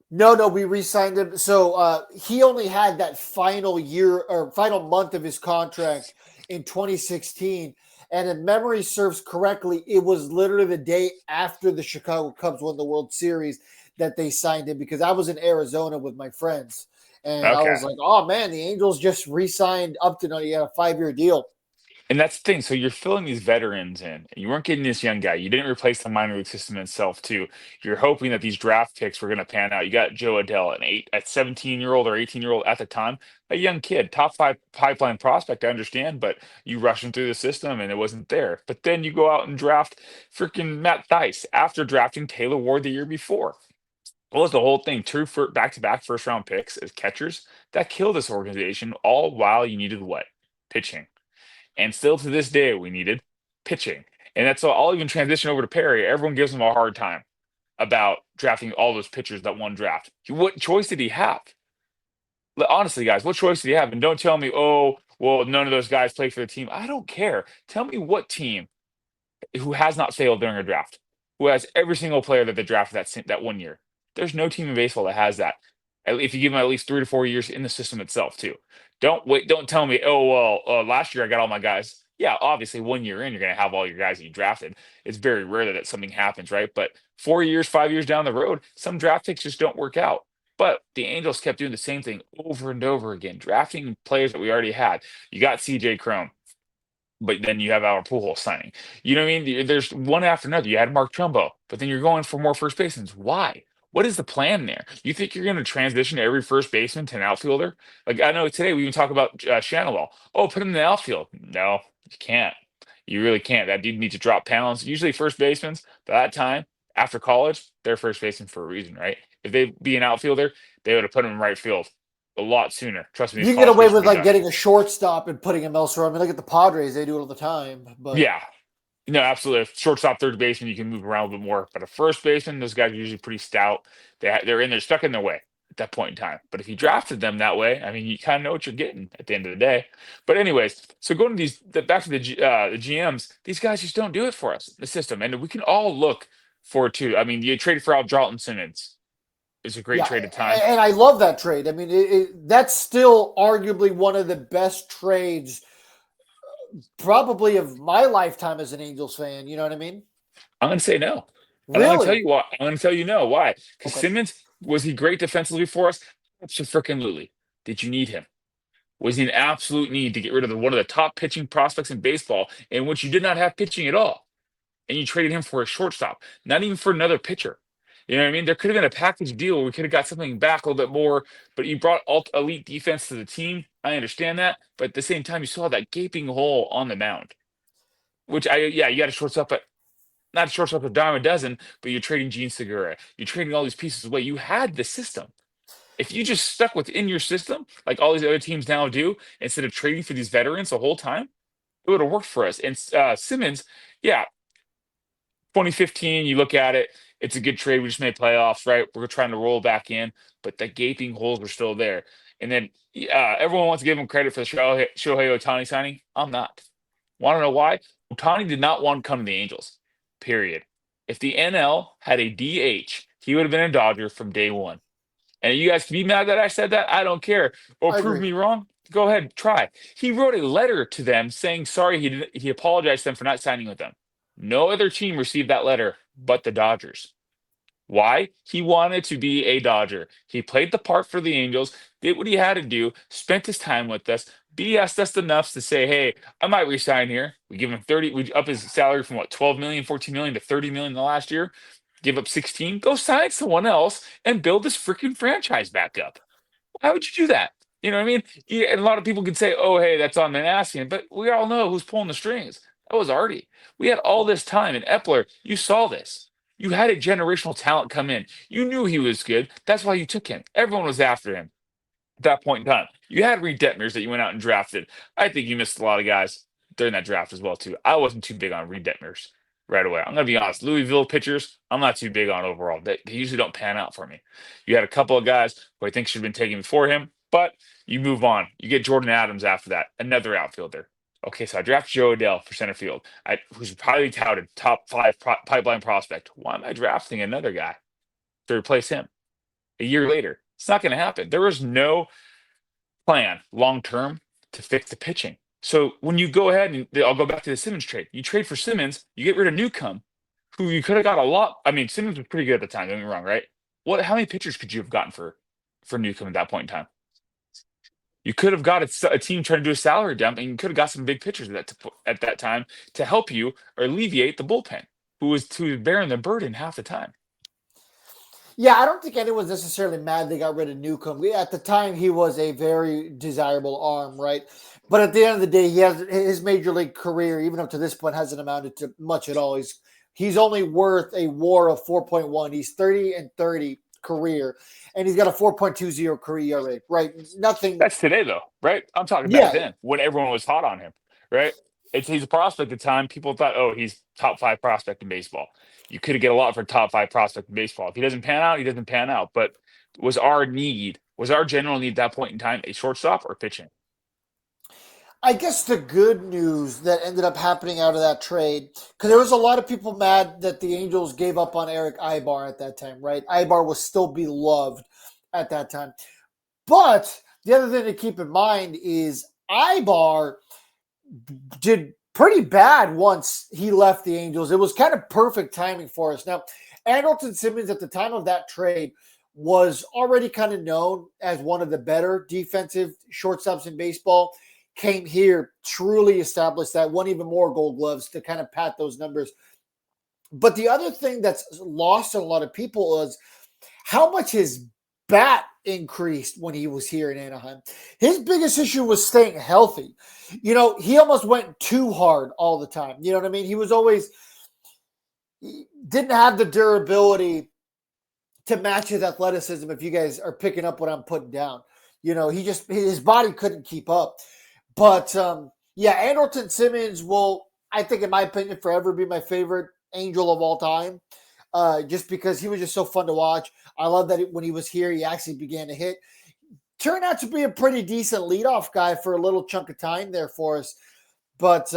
Speaker 3: No, we re-signed him. So he only had that final year or final month of his contract in 2016. And if memory serves correctly, it was literally the day after the Chicago Cubs won the World Series that they signed him, because I was in Arizona with my friends. And I
Speaker 4: Okay.
Speaker 3: was like, oh, man, the Angels just re-signed Upton. He had a 5-year deal.
Speaker 4: And that's the thing. So you're filling these veterans in, and you weren't getting this young guy. You didn't replace the minor league system itself, too. You're hoping that these draft picks were going to pan out. You got Joe Adell, a 17-year-old or 18-year-old at the time, a young kid, top five pipeline prospect. I understand, but you rush him through the system, and it wasn't there. But then you go out and draft freaking Matt Thaiss after drafting Taylor Ward the year before. What was the whole thing? Two back-to-back first-round picks as catchers that killed this organization. All while you needed what? Pitching. And still to this day, we needed pitching. And that's all. I'll even transition over to Perry. Everyone gives him a hard time about drafting all those pitchers that one draft. What choice did he have? Honestly, guys, what choice did he have? And don't tell me, oh, well, none of those guys play for the team. I don't care. Tell me what team who has not failed during a draft, who has every single player that they drafted that one year. There's no team in baseball that has that. If you give them at least 3 to 4 years in the system itself, too. Don't wait. Don't tell me, oh well, last year I got all my guys. Yeah, obviously 1 year in, you're going to have all your guys that you drafted. It's very rare that something happens, right? But 4 years, 5 years down the road, some draft picks just don't work out. But the Angels kept doing the same thing over and over again, drafting players that we already had. You got CJ Cron, but then you have our Pujols signing. You know what I mean? There's one after another. You had Mark Trumbo, but then you're going for more first basemen. Why? What is the plan there? You think you're going to transition every first baseman to an outfielder? Like I know today we even talk about Shanaway. Oh, put him in the outfield. No, you can't. You really can't. That dude needs to drop pounds. Usually first basemen by that time after college, they're first baseman for a reason, right? If they be an outfielder, they would have put him in right field a lot sooner. Trust me,
Speaker 3: You
Speaker 4: these
Speaker 3: can get
Speaker 4: college
Speaker 3: away
Speaker 4: kids
Speaker 3: with
Speaker 4: would be
Speaker 3: like
Speaker 4: done.
Speaker 3: getting a shortstop and putting him elsewhere. I mean, look at the Padres; they do it all the time. But
Speaker 4: Yeah, no, absolutely. A shortstop, third baseman, you can move around a bit more. But a first baseman, those guys are usually pretty stout. They're stuck in their way at that point in time. But if you drafted them that way, I mean, you kind of know what you're getting at the end of the day. But anyways, so going to back to the GMs, these guys just don't do it for us, the system, and we can all look forward to. I mean, you traded for Dalton Simmons. It's a great
Speaker 3: yeah,
Speaker 4: trade at time.
Speaker 3: and I love that trade. I mean, that's still arguably one of the best trades, probably of my lifetime as an Angels fan. You know what I mean?
Speaker 4: I'm going to say no. And I'm going to tell
Speaker 3: Really?
Speaker 4: you why. I'm going to tell you no. Why? Because
Speaker 3: Okay.
Speaker 4: Simmons, was he great defensively for us? Absolutely. Did you need him? Was he an absolute need to get rid of one of the top pitching prospects in baseball, in which you did not have pitching at all? And you traded him for a shortstop, not even for another pitcher. You know what I mean? There could have been a package deal where we could have got something back a little bit more, but you brought elite defense to the team. I understand that. But at the same time, you saw that gaping hole on the mound, yeah, you got a shortstop, but not a shortstop a dime a dozen, but you're trading Gene Segura. You're trading all these pieces away. You had the system. If you just stuck within your system, like all these other teams now do, instead of trading for these veterans the whole time, it would have worked for us. And Simmons, yeah, 2015, you look at it, it's a good trade. We just made playoffs, right? We're trying to roll back in, but the gaping holes were still there. And then everyone wants to give him credit for the Shohei Ohtani signing. I'm not. Want to know why? Ohtani did not want to come to the Angels, period. If the NL had a DH, he would have been a Dodger from day one. And you guys can be mad that I said that. I don't care. Or
Speaker 3: I
Speaker 4: prove
Speaker 3: agree.
Speaker 4: me wrong. Go ahead, try. He wrote a letter to them saying sorry. He apologized to them for not signing with them. No other team received that letter but the Dodgers. Why? He wanted to be a Dodger. He played the part for the Angels, did what he had to do, spent his time with us, BS'd us enough to say, hey, I might resign here. We give him 30, we up his salary from what, 12 million, 14 million to 30 million in the last year. Give up 16, go sign someone else and build this freaking franchise back up. Why would you do that? You know what I mean? Yeah, and a lot of people could say, oh, hey, that's on Manassian, but we all know who's pulling the strings. That was Artie. We had all this time. And Epler, you saw this. You had a generational talent come in. You knew he was good. That's why you took him. Everyone was after him at that point in time. You had Reed Detmers that you went out and drafted. I think you missed a lot of guys during that draft as well, too. I wasn't too big on Reed Detmers right away. I'm going to be honest. Louisville pitchers, I'm not too big on overall. They usually don't pan out for me. You had a couple of guys who I think should have been taken before him, but you move on. You get Jordan Adams after that, another outfielder. Okay, so I draft Joe Adele for center field, who's highly touted, top 5 pipeline prospect. Why am I drafting another guy to replace him a year later? It's not going to happen. There was no plan long term to fix the pitching. So when you go ahead and I'll go back to the Simmons trade, you trade for Simmons, you get rid of Newcomb, who you could have got a lot. I mean, Simmons was pretty good at the time. Don't get me wrong, right? How many pitchers could you have gotten for Newcomb at that point in time? You could have got a team trying to do a salary dump, and you could have got some big pitchers at that time to help you or alleviate the bullpen, who was bearing the burden half the time.
Speaker 3: Yeah, I don't think anyone's necessarily mad they got rid of Newcomb. At the time, he was a very desirable arm, right? But at the end of the day, he has his major league career, even up to this point, hasn't amounted to much at all. He's only worth a WAR of 4.1. He's 30-30 career, and he's got a 4.20 career ERA, right? Nothing.
Speaker 4: That's today, though, right? I'm talking back then when everyone was hot on him, right? He's a prospect at the time. People thought, oh, he's top 5 prospect in baseball. You could get a lot for top 5 prospect in baseball. If he doesn't pan out, he doesn't pan out. But was our general need at that point in time a shortstop or pitching?
Speaker 3: I guess the good news that ended up happening out of that trade, because there was a lot of people mad that the Angels gave up on Eric Ibar at that time, right? Ibar was still beloved at that time. But the other thing to keep in mind is Ibar did pretty bad once he left the Angels. It was kind of perfect timing for us. Now, Andrelton Simmons at the time of that trade was already kind of known as one of the better defensive shortstops in baseball. Came here, truly established that, won even more Gold Gloves to kind of pat those numbers. But the other thing that's lost on a lot of people was how much his bat increased when he was here in Anaheim. His biggest issue was staying healthy. You know, he almost went too hard all the time. You know what I mean? He didn't have the durability to match his athleticism, if you guys are picking up what I'm putting down. You know, his body couldn't keep up. But, Andrelton Simmons will, I think, in my opinion, forever be my favorite Angel of all time, just because he was just so fun to watch. I love that when he was here, he actually began to hit. Turned out to be a pretty decent leadoff guy for a little chunk of time there for us. But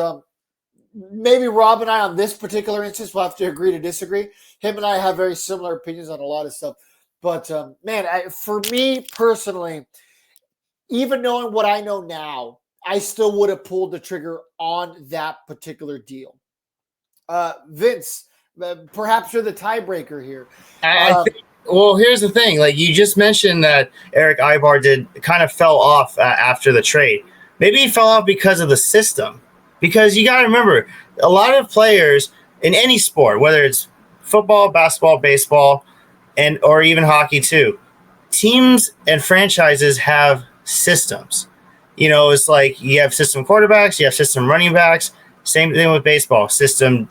Speaker 3: maybe Rob and I on this particular instance will have to agree to disagree. Him and I have very similar opinions on a lot of stuff. But, for me personally, even knowing what I know now, I still would have pulled the trigger on that particular deal. Vince, perhaps you're the tiebreaker here.
Speaker 1: Well, here's the thing. Like you just mentioned that Eric Ibar kind of fell off after the trade. Maybe he fell off because of the system. Because you got to remember, a lot of players in any sport, whether it's football, basketball, baseball, or even hockey too, teams and franchises have systems. You know, it's like you have system quarterbacks, you have system running backs. Same thing with baseball. System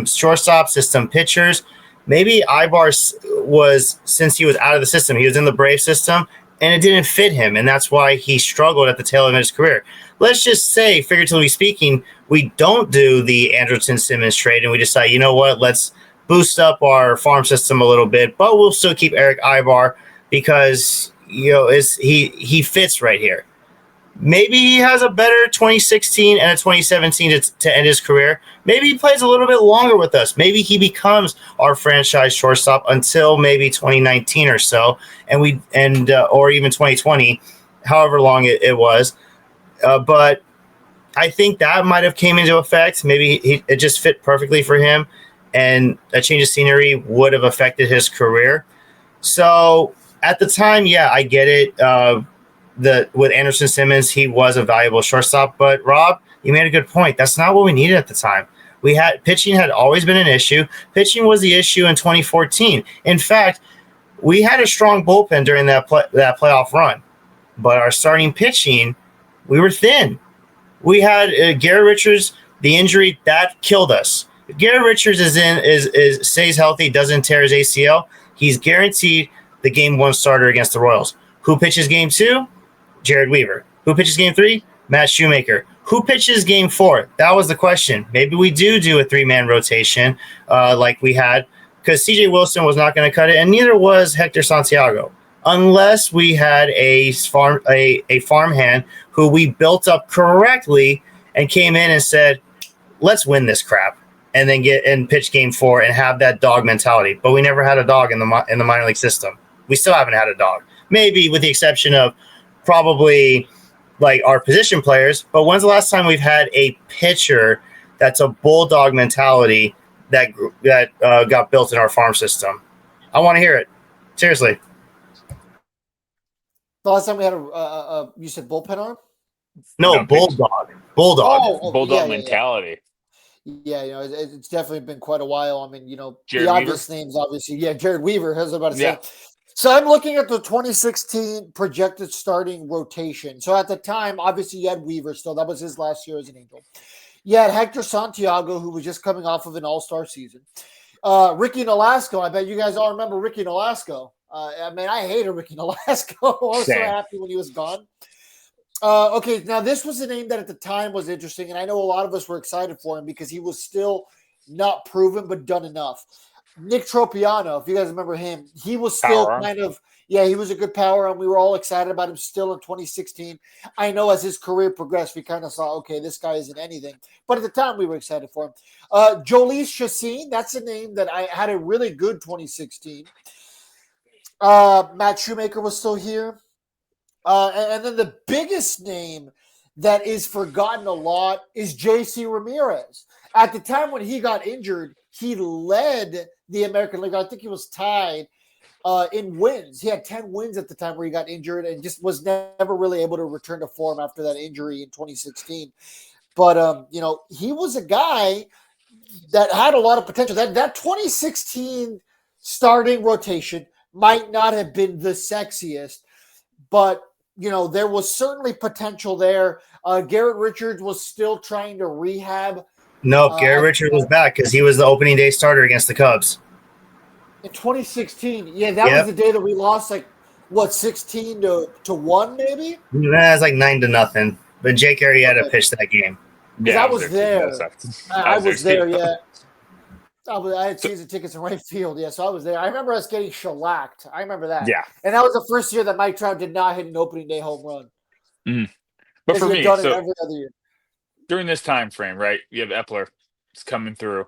Speaker 1: shortstop, system pitchers. Maybe Ibar was, since he was out of the system, he was in the Brave system, and it didn't fit him, and that's why he struggled at the tail end of his career. Let's just say, figuratively speaking, we don't do the Andrelton Simmons trade, and we decide, you know what, let's boost up our farm system a little bit, but we'll still keep Eric Ibar because, you know, he fits right here. maybe he has a better 2016 and a 2017 to end his career. Maybe he plays a little bit longer with us. Maybe he becomes our franchise shortstop until maybe 2019 or so, or even 2020, however long it was. But I think that might have came into effect. Maybe it just fit perfectly for him, and a change of scenery would have affected his career. So at the time, yeah, I get it. With Anderson Simmons, he was a valuable shortstop. But Rob, you made a good point. That's not what we needed at the time. Pitching had always been an issue. Pitching was the issue in 2014. In fact, we had a strong bullpen during that playoff run, but our starting pitching, we were thin. We had Garrett Richards, the injury that killed us. If Garrett Richards stays healthy, doesn't tear his ACL, he's guaranteed the game 1 starter against the Royals. Who pitches game 2? Jared Weaver. Who pitches game 3? Matt Shoemaker. Who pitches game 4? That was the question. Maybe we do a 3-man rotation like we had, because CJ Wilson was not going to cut it, and neither was Hector Santiago, unless we had a farmhand who we built up correctly and came in and said, let's win this crap, and then pitch game 4 and have that dog mentality. But we never had a dog in the minor league system. We still haven't had a dog, maybe with the exception of probably like our position players. But when's the last time we've had a pitcher that's a bulldog mentality that got built in our farm system? I want to hear it. Seriously.
Speaker 3: The last time we had you said bullpen arm?
Speaker 1: No, bulldog.
Speaker 4: Bulldog mentality.
Speaker 3: Yeah, it's definitely been quite a while. I mean,
Speaker 4: Jared
Speaker 3: the obvious
Speaker 4: Weaver?
Speaker 3: names, obviously. Yeah, Jared Weaver, as I was about to say. So I'm looking at the 2016 projected starting rotation. So at the time, obviously, you had Weaver still. That was his last year as an Angel. You had Hector Santiago, who was just coming off of an all-star season. Ricky Nolasco. I bet you guys all remember Ricky Nolasco. I hated Ricky Nolasco. I was so happy when he was gone. Okay, now this was a name that at the time was interesting, and I know a lot of us were excited for him because he was still not proven but done enough. Nick Tropiano, if you guys remember him, he was still he was a good power, and we were all excited about him still in 2016. I know as his career progressed, we kind of saw, okay, this guy isn't anything. But at the time, we were excited for him. Jolice Chassin, that's a name that I had a really good 2016. Matt Shoemaker was still here. And then the biggest name that is forgotten a lot is J.C. Ramirez. At the time when he got injured, he led the American League. I think he was tied in wins. He had 10 wins at the time where he got injured and just was never really able to return to form after that injury in 2016. But, he was a guy that had a lot of potential. That 2016 starting rotation might not have been the sexiest, but there was certainly potential there. Garrett Richards was still trying to rehab.
Speaker 1: Nope, Garrett Richards was back because he was the opening day starter against the Cubs.
Speaker 3: In 2016, that was the day that we lost 16 to 1, maybe?
Speaker 1: That's 9-0. But Jake Arrieta pitched that game.
Speaker 3: Yeah, I was there. I was there, yeah. I had season tickets in right field, so I was there. I remember us getting shellacked. I remember that.
Speaker 4: Yeah.
Speaker 3: And that was the first year that Mike Trout did not hit an opening day home run.
Speaker 4: Mm. But for me,
Speaker 3: done it every other year.
Speaker 4: During this time frame, right, you have Epler coming through,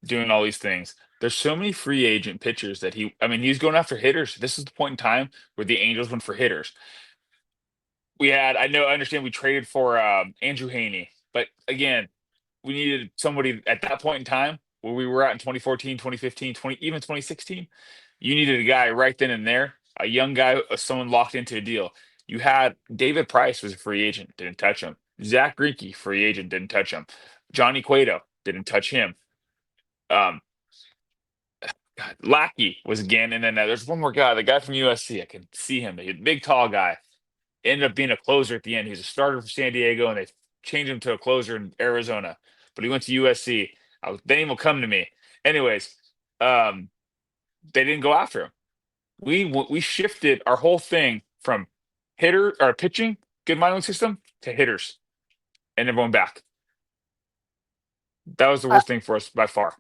Speaker 4: doing all these things. There's so many free agent pitchers that he's going after hitters. This is the point in time where the Angels went for hitters. I understand we traded for Andrew Haney, but again, we needed somebody at that point in time where we were at in 2014, 2015, even 2016. You needed a guy right then and there, a young guy, someone locked into a deal. You had David Price was a free agent, didn't touch him. Zach Greinke, free agent, didn't touch him. Johnny Cueto, didn't touch him. Lackey was again, and then there's one more guy, the guy from USC. I can see him, a big, tall guy. Ended up being a closer at the end. He was a starter for San Diego, and they changed him to a closer in Arizona. But he went to USC. The name will come to me. Anyways, they didn't go after him. We shifted our whole thing from pitching, good minor league system, to hitters, and everyone back. That was the worst thing for us by far.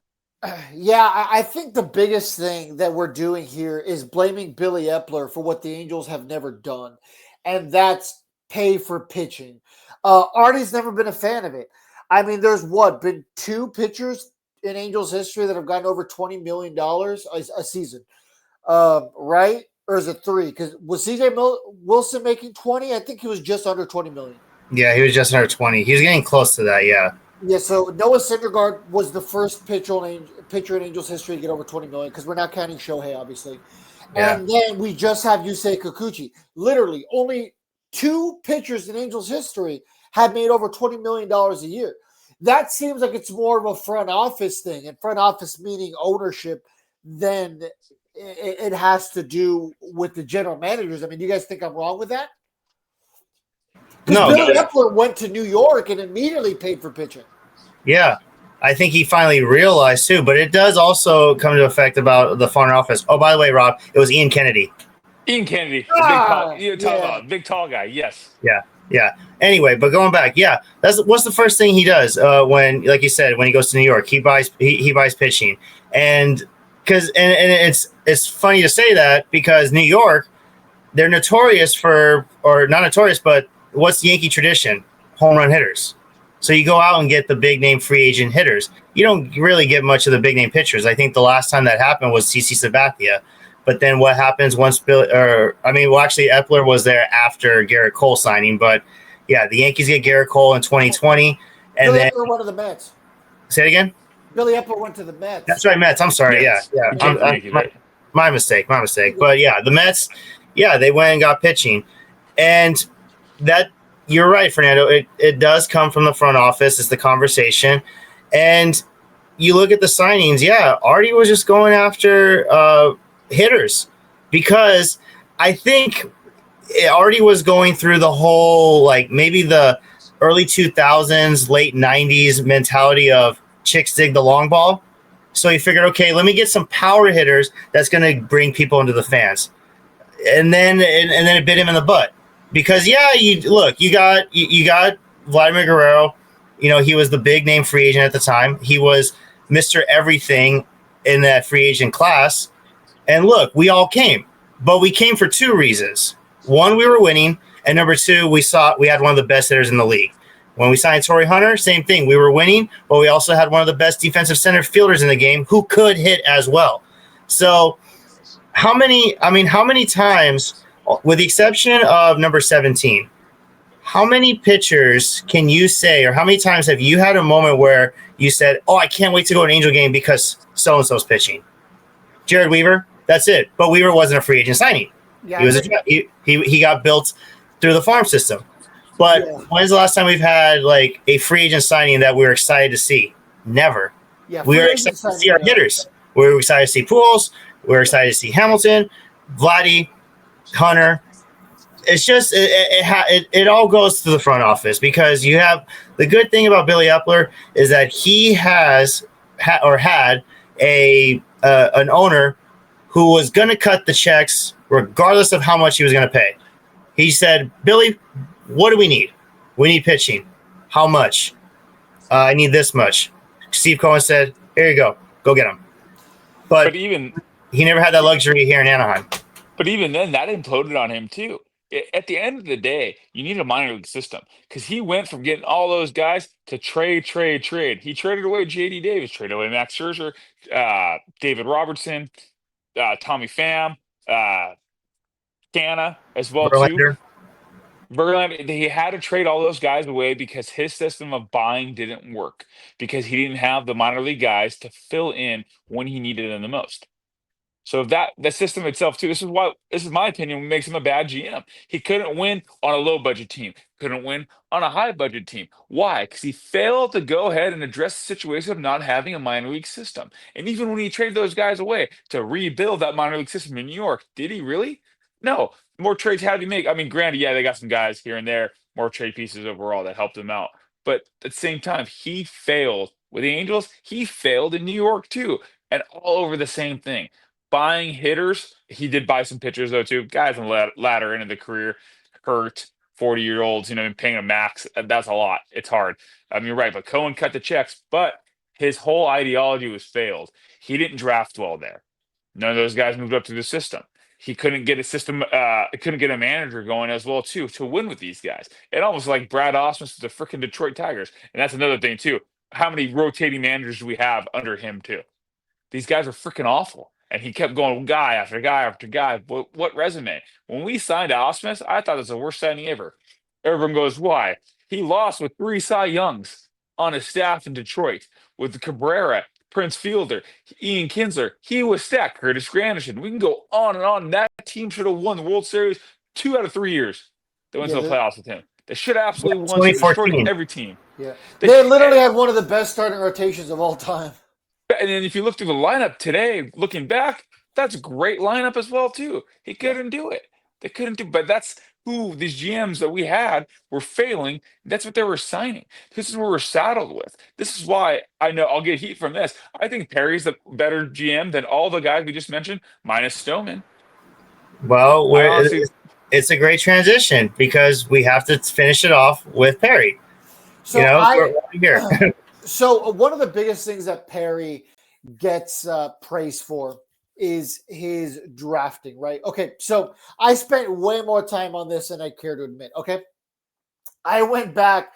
Speaker 3: Yeah, I think the biggest thing that we're doing here is blaming Billy Epler for what the Angels have never done. And that's pay for pitching. Artie's never been a fan of it. I mean, there's been two pitchers in Angels history that have gotten over $20 million a season, right? Or is it three? Because was CJ Wilson making 20? I think he was just under 20 million.
Speaker 1: Yeah, he was just under 20. He was getting close to that. Yeah.
Speaker 3: Yeah, so Noah Syndergaard was the first pitcher in Angels history to get over 20 million because we're not counting Shohei, obviously.
Speaker 1: Yeah.
Speaker 3: And then we just have Yusei Kikuchi. Literally, only two pitchers in Angels history have made over $20 million a year. That seems like it's more of a front office thing, and front office meaning ownership than it has to do with the general managers. I mean, do you guys think I'm wrong with that? Because Billy Epler went to New York and immediately paid for pitching.
Speaker 1: Yeah. I think he finally realized too, but it does also come to effect about the front office. Oh, by the way, Rob, it was Ian Kennedy.
Speaker 4: Ian Kennedy, the big tall guy. Yes.
Speaker 1: Yeah. Anyway, but going back, what's the first thing he does when, like you said, when he goes to New York, he buys pitching, and it's funny to say that because New York, they're notorious for, or not notorious, but what's the Yankee tradition? Home run hitters. So you go out and get the big name free agent hitters. You don't really get much of the big name pitchers. I think the last time that happened was CC Sabathia. But then what happens once Epler was there after Garrett Cole signing. But yeah, the Yankees get Garrett Cole in 2020. And
Speaker 3: Billy Epler went to the Mets.
Speaker 1: Say it again?
Speaker 3: Billy Epler went to the Mets.
Speaker 1: That's right, Mets. I'm sorry.
Speaker 4: Yes.
Speaker 1: Yeah. My mistake. But yeah, the Mets, they went and got pitching. And that, you're right, Fernando. It does come from the front office. It's the conversation. And you look at the signings. Yeah, Artie was just going after hitters because I think Artie was going through the whole, like maybe the early 2000s, late 90s mentality of chicks dig the long ball. So he figured, okay, let me get some power hitters that's going to bring people into the fans. And then it bit him in the butt. Because you got Vladimir Guerrero. You know, he was the big name free agent at the time. He was Mr. Everything in that free agent class. And look, we all came, but we came for two reasons. One, we were winning, and number two, we had one of the best hitters in the league. When we signed Torrey Hunter, same thing. We were winning, but we also had one of the best defensive center fielders in the game who could hit as well. So how many times, with the exception of number 17, how many pitchers can you say, or how many times have you had a moment where you said, oh, I can't wait to go to an Angel game because so-and-so's pitching? Jared Weaver, that's it. But Weaver wasn't a free agent signing. Yeah, he got built through the farm system. But when's the last time we've had like a free agent signing that we were excited to see? Never. Yeah, we were excited to see our hitters. We were excited to see Pujols. We were excited to see Hamilton, Vladdy, Hunter. It's just it all goes to the front office because you have the good thing about Billy Epler is that he had an owner who was going to cut the checks regardless of how much he was going to pay. He said, Billy, what do we need? We need pitching. How much? I need this much. Steve Cohen said, here you go. Go get him. But even he never had that luxury here in Anaheim.
Speaker 4: But even then, that imploded on him too. At the end of the day, you need a minor league system because he went from getting all those guys to trade. He traded away J.D. Davis, traded away Max Scherzer, David Robertson, Tommy Pham, Canna as well too. Verlander, he had to trade all those guys away because his system of buying didn't work because he didn't have the minor league guys to fill in when he needed them the most. So the system itself too, this is my opinion, makes him a bad GM. He couldn't win on a low budget team, couldn't win on a high budget team. Why? Because he failed to go ahead and address the situation of not having a minor league system. And even when he traded those guys away to rebuild that minor league system in New York, did he really? No. More trades had to be made. I mean, granted, they got some guys here and there, more trade pieces overall that helped him out. But at the same time, he failed with the Angels. He failed in New York too, and all over the same thing. Buying hitters, he did buy some pitchers though too. Guys in the latter end of the career, hurt 40-year-olds, paying a max. That's a lot. It's hard. I mean, you're right, but Cohen cut the checks, but his whole ideology was failed. He didn't draft well there. None of those guys moved up through the system. He couldn't get a system, couldn't get a manager going as well too to win with these guys. It almost like Brad Ausmus to the freaking Detroit Tigers, and that's another thing too. How many rotating managers do we have under him too? These guys are freaking awful. And he kept going guy after guy after guy. What resume? When we signed Ausmus, I thought it was the worst signing ever. Everyone goes, why? He lost with 3 Cy Youngs on his staff in Detroit with Cabrera, Prince Fielder, Ian Kinsler. He was stacked. Curtis Granderson. We can go on and on. That team should have won the World Series 2 out of 3 years. They went to the playoffs with him. They should have absolutely won. They destroyed every team.
Speaker 3: Yeah, they literally had one of the best starting rotations of all time.
Speaker 4: And then if you look through the lineup today, looking back, that's a great lineup as well too. He couldn't do it. They couldn't do, but that's who these GMs that we had were failing. That's what they were signing. This is what we're saddled with. This is why I know I'll get heat from this. I think Perry's the better GM than all the guys we just mentioned, minus Stoneman.
Speaker 1: Well, it's a great transition because we have to finish it off with Perry.
Speaker 3: So So one of the biggest things that Perry gets praise for is his drafting, right? Okay, so I spent way more time on this than I care to admit, okay? I went back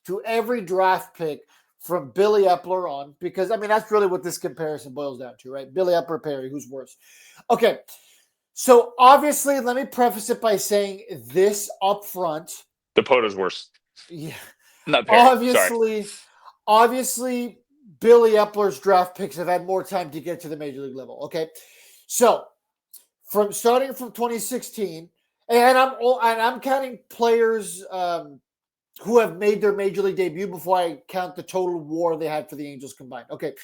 Speaker 3: to every draft pick from Billy Epler on because, I mean, that's really what this comparison boils down to, right? Billy Epler, Perry, who's worse? Okay, so obviously, let me preface it by saying this up front.
Speaker 4: Dakota's worse.
Speaker 3: Yeah.
Speaker 4: Not Perry.
Speaker 3: Obviously, Billy Epler's draft picks have had more time to get to the major league level. Okay, so starting from 2016, and I'm counting players who have made their major league debut before I count the total WAR they had for the Angels combined. Okay,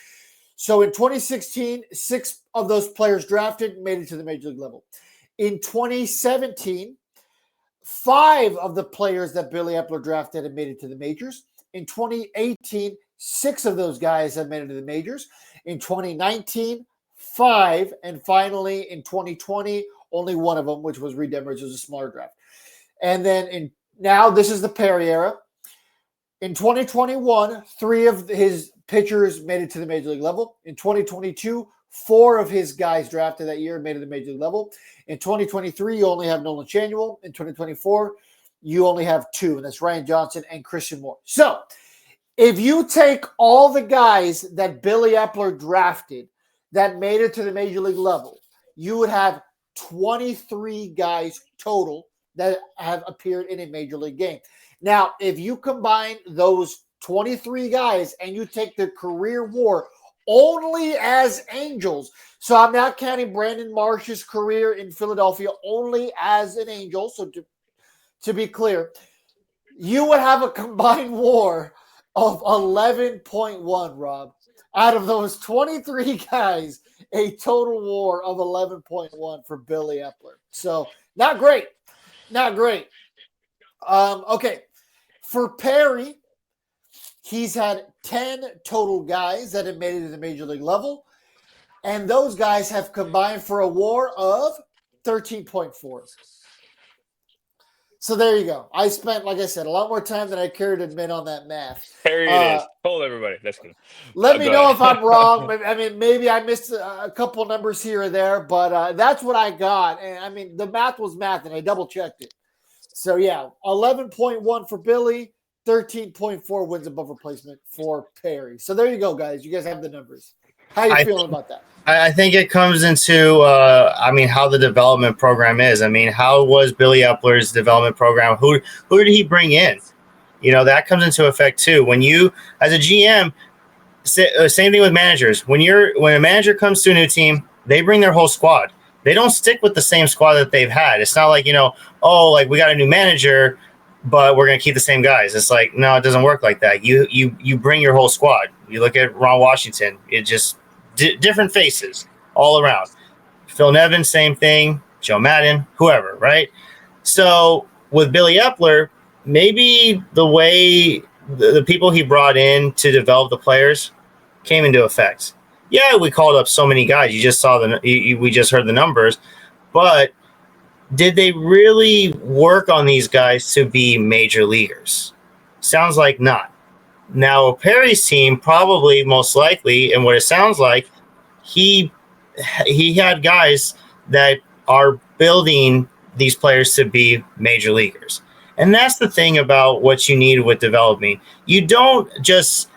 Speaker 3: so in 2016, 6 of those players drafted made it to the major league level. In 2017, 5 of the players that Billy Epler drafted have made it to the majors. In 2018, 6 of those guys have made it to the majors. In 2019, 5. And finally, in 2020, only 1 of them, which was Reed Detmers, was a smaller draft. And then now this is the Perry era. In 2021, 3 of his pitchers made it to the major league level. In 2022, 4 of his guys drafted that year made it to the major league level. In 2023, you only have Nolan Chanuel. In 2024, you only have 2, and that's Ryan Johnson and Christian Moore. So if you take all the guys that Billy Epler drafted that made it to the major league level, you would have 23 guys total that have appeared in a major league game. Now, if you combine those 23 guys and you take their career WAR only as Angels, so I'm not counting Brandon Marsh's career in Philadelphia, only as an Angel, so to be clear, you would have a combined WAR of 11.1, Rob. Out of those 23 guys, a total WAR of 11.1 for Billy Epler. So not great. Not great. Okay. For Perry, he's had 10 total guys that have made it to the major league level. And those guys have combined for a WAR of 13.4. So there you go. I spent, like I said, a lot more time than I care to admit on that math.
Speaker 4: Perry it is. Told everybody. That's good.
Speaker 3: Let me know if I'm wrong. I mean, maybe I missed a couple numbers here or there, but that's what I got. And I mean, the math was math, and I double-checked it. So, yeah, 11.1 for Billy, 13.4 wins above replacement for Perry. So there you go, guys. You guys have the numbers. How are you feeling about that?
Speaker 1: I think it comes into, how the development program is. I mean, how was Billy Epler's development program? Who did he bring in? You know, that comes into effect too. When you, as a GM, same thing with managers. When a manager comes to a new team, they bring their whole squad. They don't stick with the same squad that they've had. It's not like, we got a new manager, but we're going to keep the same guys. It's like, no, it doesn't work like that. You bring your whole squad. You look at Ron Washington, it just different faces all around. Phil Nevin, same thing. Joe Madden, whoever, right? So with Billy Epler, maybe the way the people he brought in to develop the players came into effect. Yeah, we called up so many guys. You just saw we just heard the numbers, but did they really work on these guys to be major leaguers? Sounds like not. Now, Perry's team probably most likely, and what it sounds like, he had guys that are building these players to be major leaguers. And that's the thing about what you need with developing. You don't just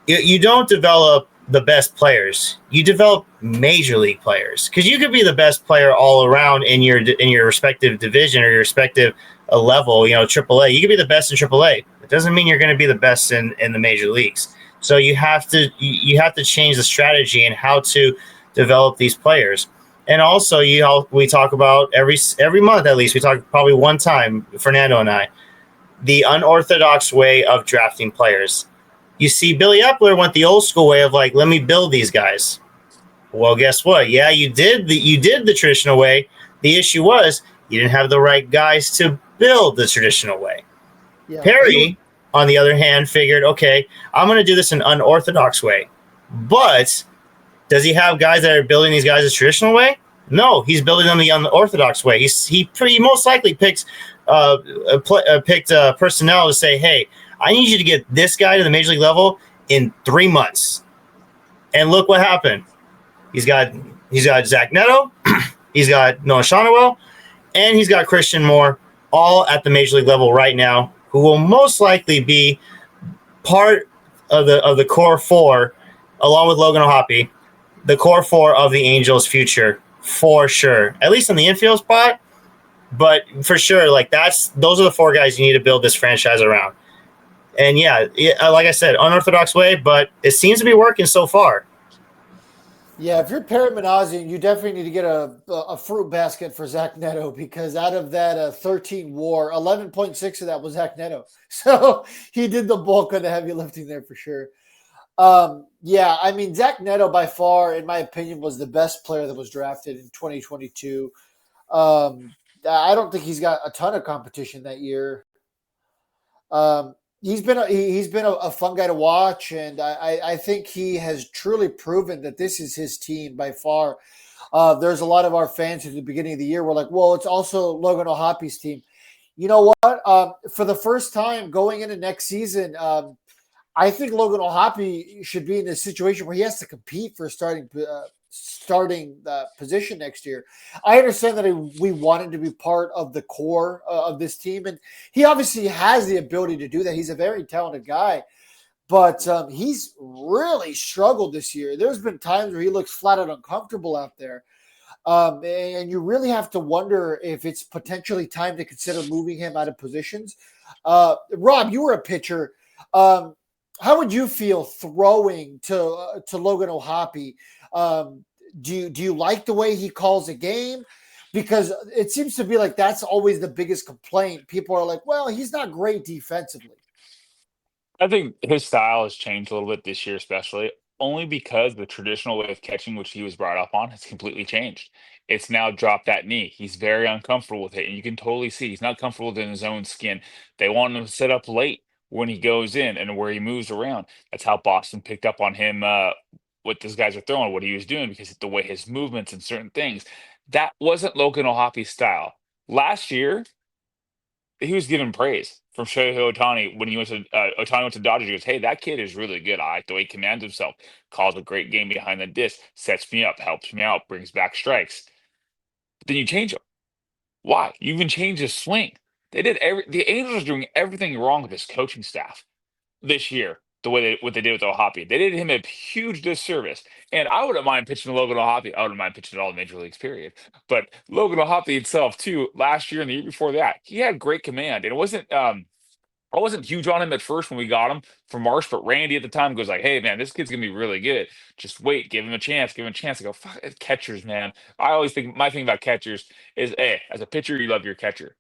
Speaker 1: you don't develop the best players. You develop major league players because you could be the best player all around in your respective division or your respective level. You know, AAA. You could be the best in AAA. It doesn't mean you're going to be the best in the major leagues. So you have to change the strategy and how to develop these players. And also, we talk about every month at least. We talk probably one time, Fernando and I, the unorthodox way of drafting players. You see, Billy Epler went the old school way of like, let me build these guys. Well, guess what? Yeah, you did the traditional way. The issue was you didn't have the right guys to build the traditional way.
Speaker 3: Yeah,
Speaker 1: Perry, on the other hand, figured, okay, I'm going to do this an unorthodox way. But does he have guys that are building these guys the traditional way? No, he's building them the unorthodox way. He most likely picked personnel to say, hey, I need you to get this guy to the major league level in 3 months. And look what happened. He's got Zach Neto, he's got Noah Shonowell, and he's got Christian Moore all at the major league level right now, who will most likely be part of the core four, along with Logan O'Hoppe, the core four of the Angels' future for sure. At least in the infield spot, but for sure, like those are the four guys you need to build this franchise around. And yeah, like I said, unorthodox way, but it seems to be working so far.
Speaker 3: yeah. If you're Perry Minasian, you definitely need to get a fruit basket for Zach Neto because out of that 13 WAR, 11.6 of that was Zach Neto. So he did the bulk of the heavy lifting there for sure. Yeah, I mean, Zach Neto by far, in my opinion, was the best player that was drafted in 2022. I don't think he's got a ton of competition that year. He's been a fun guy to watch, and I think he has truly proven that this is his team by far. There's a lot of our fans at the beginning of the year were like, well, it's also Logan O'Hoppe's team. You know what? For the first time going into next season, I think Logan O'Hoppe should be in a situation where he has to compete for starting position next year. I understand that we want him to be part of the core of this team, and he obviously has the ability to do that. He's a very talented guy, but he's really struggled this year. There's been times where he looks flat out uncomfortable out there. And you really have to wonder if it's potentially time to consider moving him out of positions. Rob, you were a pitcher. How would you feel throwing to Logan O'Hoppe? Do you like the way he calls a game? Because it seems to be like that's always the biggest complaint. People are like, well, he's not great defensively.
Speaker 4: I think his style has changed a little bit this year, especially only because the traditional way of catching, which he was brought up on, has completely changed. It's now dropped that knee. He's very uncomfortable with it, and you can totally see he's not comfortable in his own skin. They want him to sit up late when he goes in and where he moves around. That's how Boston picked up on him. What these guys are throwing, what he was doing, because the way his movements and certain things, that wasn't Logan O'Hoppe's style. Last year, he was given praise from Shohei Ohtani when he went to Ohtani went to Dodgers. He goes, "Hey, that kid is really good. I like the way he commands himself. Calls a great game behind the disc. Sets me up. Helps me out. Brings back strikes." But then you change him. Why? You even change his swing. The Angels are doing everything wrong with his coaching staff this year. The way what they did with O'Hoppe, they did him a huge disservice. And I wouldn't mind pitching to Logan O'Hoppe. I wouldn't mind pitching to all the major leagues, period. But Logan O'Hoppe himself, too, last year and the year before that, he had great command. And it wasn't I wasn't huge on him at first when we got him from Marsh, but Randy at the time goes like, "Hey man, this kid's gonna be really good. Just wait, give him a chance, give him a chance." I go, "Fuck catchers, man." I always think my thing about catchers is, hey, as a pitcher, you love your catcher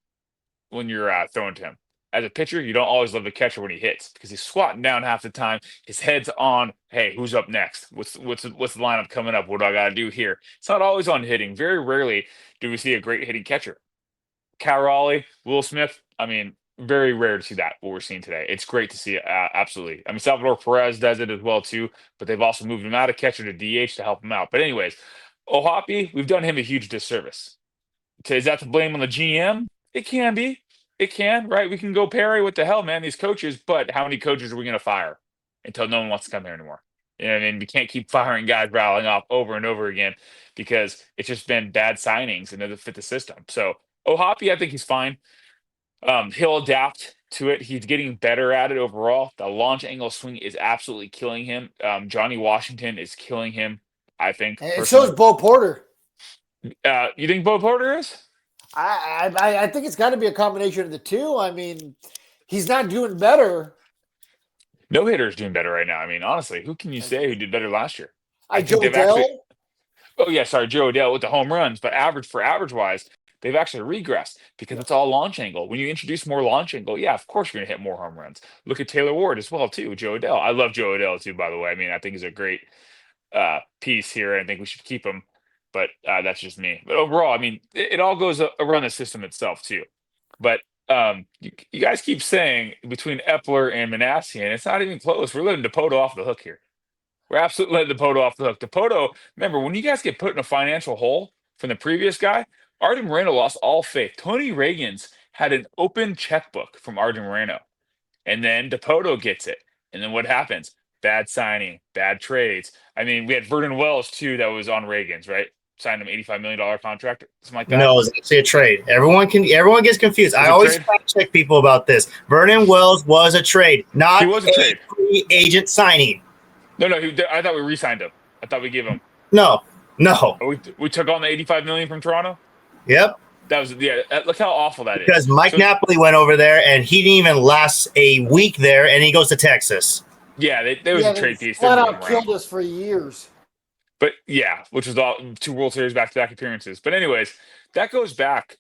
Speaker 4: when you're throwing to him. As a pitcher, you don't always love the catcher when he hits because he's squatting down half the time. His head's on, hey, who's up next? What's the lineup coming up? What do I got to do here? It's not always on hitting. Very rarely do we see a great hitting catcher. Cal Raleigh, Will Smith. I mean, very rare to see that what we're seeing today. It's great to see it, absolutely. I mean, Salvador Perez does it as well too, but they've also moved him out of catcher to DH to help him out. But anyways, Ohapi, we've done him a huge disservice. Is that to blame on the GM? It can be. It can, right? We can go Perry. What the hell, man? These coaches, but how many coaches are we going to fire until no one wants to come here anymore? You know what I mean? We can't keep firing guys rattling off over and over again because it's just been bad signings and doesn't fit the system. So Ohapi, I think he's fine. He'll adapt to it. He's getting better at it overall. The launch angle swing is absolutely killing him. Johnny Washington is killing him, I think,
Speaker 3: And so is
Speaker 4: personally.
Speaker 3: Bo Porter.
Speaker 4: You think Bo Porter is?
Speaker 3: I think it's got to be a combination of the two. I mean, he's not doing better.
Speaker 4: No hitter is doing better right now. I mean, honestly, who can you say who did better last year? I think
Speaker 3: Joe
Speaker 4: they've actually.
Speaker 3: Dell.
Speaker 4: Oh yeah, sorry, Joe Odell with the home runs, but average wise, they've actually regressed because
Speaker 3: Yeah.
Speaker 4: it's all launch angle. When you introduce more launch angle, yeah, of course you're gonna hit more home runs. Look at Taylor Ward as well too. Joe Odell, I love Joe Odell too. By the way, I mean I think he's a great piece here. I think we should keep him, but that's just me. But overall, I mean it all goes around the system itself too. But you guys keep saying between Epler and Manassian, it's not even close. We're letting Dipoto off the hook here. We're absolutely letting Dipoto off the hook. Dipoto, remember, when you guys get put in a financial hole from the previous guy, Artie Moreno lost all faith. Tony Reagan's had an open checkbook from Artie Moreno. And then Dipoto gets it. And then what happens? Bad signing, bad trades. I mean, we had Vernon Wells, too, that was on Reagan's, right? Signed him $85 million contract, something like that.
Speaker 1: No, it's actually a trade. Everyone gets confused.
Speaker 4: Was
Speaker 1: I
Speaker 4: it
Speaker 1: always
Speaker 4: trade?
Speaker 1: fact check people about this. Vernon Wells was a trade,
Speaker 4: He
Speaker 1: not
Speaker 4: was a trade.
Speaker 1: free agent signing.
Speaker 4: No, I thought we re-signed him. I thought we gave him.
Speaker 1: No.
Speaker 4: We took on the $85 million from Toronto.
Speaker 1: Yep.
Speaker 4: That was look how awful that is.
Speaker 1: Because Mike Napoli went over there and he didn't even last a week there, and he goes to Texas.
Speaker 4: Yeah, there was a trade piece.
Speaker 3: Flat out killed us for years.
Speaker 4: But yeah, which was all 2 World Series back-to-back appearances. But anyways, that goes back.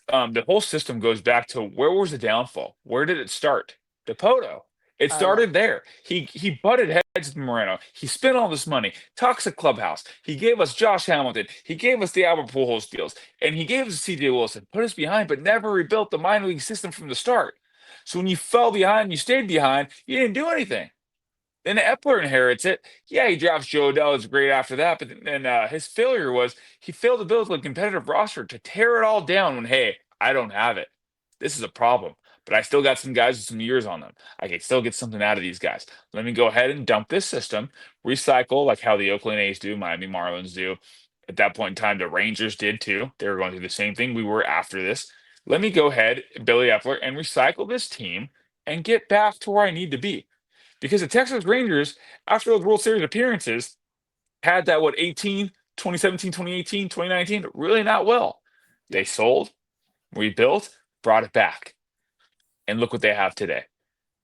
Speaker 4: The whole system goes back to where was the downfall? Where did it start? Dipoto. It started there. He butted heads with Moreno. He spent all this money. Toxic clubhouse. He gave us Josh Hamilton. He gave us the Albert Pujols deals, and he gave us C.J. Wilson. Put us behind, but never rebuilt the minor league system from the start. So when you fell behind, you stayed behind. You didn't do anything. Then Epler inherits it. Yeah, he drafts Joe Odell. It's great after that. But then his failure was he failed to build a competitive roster to tear it all down when, hey, I don't have it. This is a problem. But I still got some guys with some years on them. I can still get something out of these guys. Let me go ahead and dump this system, recycle like how the Oakland A's do, Miami Marlins do. At that point in time, the Rangers did too. They were going through the same thing we were after this. Let me go ahead, Billy Epler, and recycle this team and get back to where I need to be. Because the Texas Rangers, after those World Series appearances, had that, 2017, 2018, 2019, really not well. They sold, rebuilt, brought it back. And look what they have today.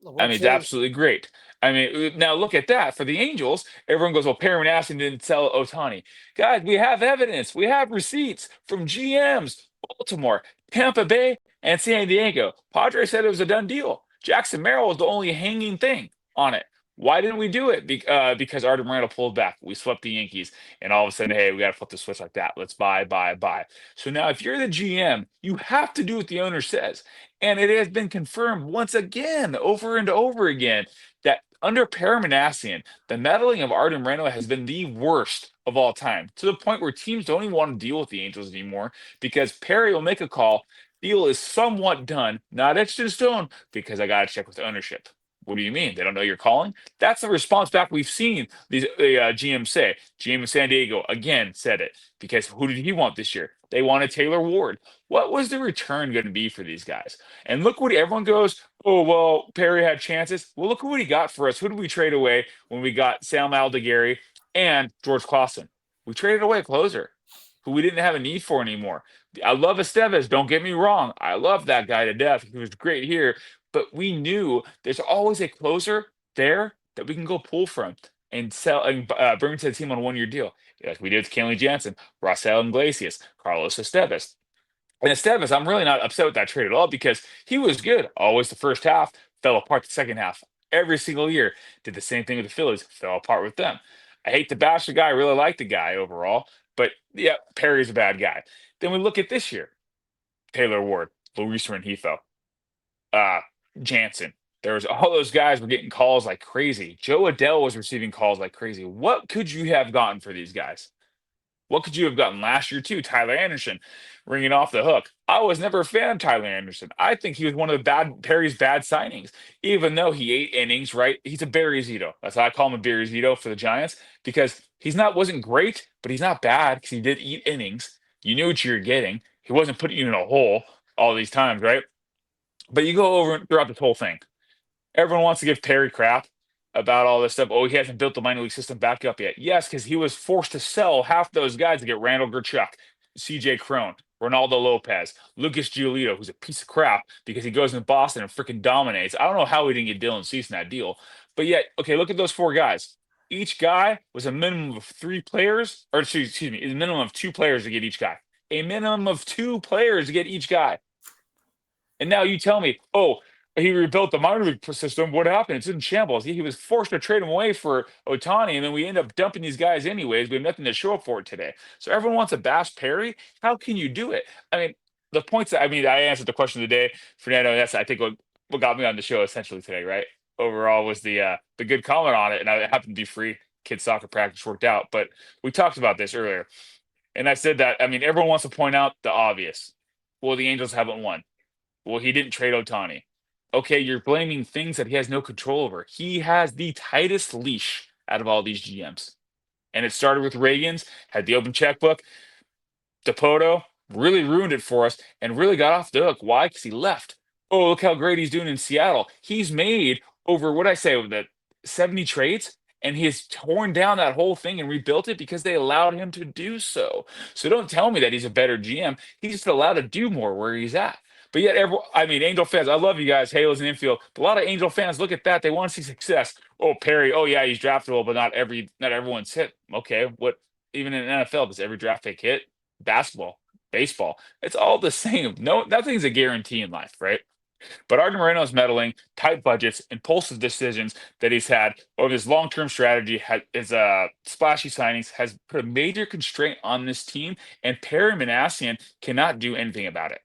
Speaker 4: I mean, it's absolutely great. I mean, now look at that. For the Angels, everyone goes, well, Perry Manassian didn't sell Ohtani. Guys, we have evidence. We have receipts from GMs, Baltimore, Tampa Bay, and San Diego. Padre said it was a done deal. Jackson Merrill was the only hanging thing on it. Why didn't we do it? Because Artie Moreno pulled back. We swept the Yankees, and all of a sudden, hey, we got to flip the switch like that. Let's buy. So now, if you're the GM, you have to do what the owner says. And it has been confirmed once again, over and over again, that under Perry Manassian, the meddling of Artie Moreno has been the worst of all time, to the point where teams don't even want to deal with the Angels anymore because Perry will make a call. Deal is somewhat done, not etched in stone, because I got to check with ownership. What do you mean? They don't know you're calling? That's the response back we've seen these GM say. GM in San Diego, again, said it. Because who did he want this year? They wanted Taylor Ward. What was the return going to be for these guys? And look what everyone goes, oh, well, Perry had chances. Well, look what he got for us. Who did we trade away when we got Sam Aldeguerri and George Clausen? We traded away a closer who we didn't have a need for anymore. I love Estevez. Don't get me wrong. I love that guy to death. He was great here. But we knew there's always a closer there that we can go pull from and sell and bring to the team on a 1-year deal, like we did with Kenley Jansen, Raisel Iglesias, Carlos Estevez. And Estevez, I'm really not upset with that trade at all because he was good. Always the first half, fell apart the second half. Every single year, did the same thing with the Phillies, fell apart with them. I hate to bash the guy. I really like the guy overall. But yeah, Perry's a bad guy. Then we look at this year. Taylor Ward, Luis Rengifo, Jansen. There was all those guys were getting calls like crazy. Joe Adell was receiving calls like crazy. What could you have gotten for these guys? What could you have gotten last year too? Tyler Anderson ringing off the hook. I was never a fan of Tyler Anderson. I think he was one of Perry's bad signings, even though he 8 innings, right? He's a Barry Zito. That's why I call him a Barry Zito for the Giants, because wasn't great, but he's not bad because he did eat innings. You knew what you were getting. He wasn't putting you in a hole all these times, right? But you go over throughout this whole thing. Everyone wants to give Perry crap about all this stuff. Oh, he hasn't built the minor league system back up yet. Yes, because he was forced to sell half those guys to get Randall Grichuk, CJ Crone, Ronaldo Lopez, Lucas Giolito, who's a piece of crap because he goes in Boston and freaking dominates. I don't know how we didn't get Dylan Cease in that deal. But yet, okay, look at those 4 guys. Each guy was a minimum of 3 players, or excuse me, a minimum of 2 players to get each guy. A minimum of 2 players to get each guy. And now you tell me, oh, he rebuilt the minor league system. What happened? It's in shambles. He was forced to trade him away for Ohtani, and then we end up dumping these guys anyways. We have nothing to show up for it today. So everyone wants to bash Perry. How can you do it? I mean, the points that, I mean, I answered the question of the day, Fernando. And that's, I think, what got me on the show essentially today, right? Overall was the good comment on it, and I happened to be free. Kids soccer practice worked out, but we talked about this earlier, and I said that, I mean, everyone wants to point out the obvious. Well, the Angels haven't won. Well, he didn't trade Ohtani. Okay, you're blaming things that he has no control over. He has the tightest leash out of all these GMs. And it started with Reagan's, had the open checkbook. DePoto really ruined it for us and really got off the hook. Why? Because he left. Oh, look how great he's doing in Seattle. He's made over, what I say, with the 70 trades, and he has torn down that whole thing and rebuilt it because they allowed him to do so. So don't tell me that he's a better GM. He's just allowed to do more where he's at. But yet, I mean, Angel fans, I love you guys, Halos and Infield. But a lot of Angel fans look at that. They want to see success. Oh, Perry. Oh, yeah, he's draftable, but not everyone's hit. Okay, what? Even in the NFL, does every draft pick hit? Basketball, baseball, it's all the same. No, nothing's a guarantee in life, right? But Arden Moreno's meddling, tight budgets, impulsive decisions that he's had over his long-term strategy, his splashy signings, has put a major constraint on this team, and Perry Manassian cannot do anything about it.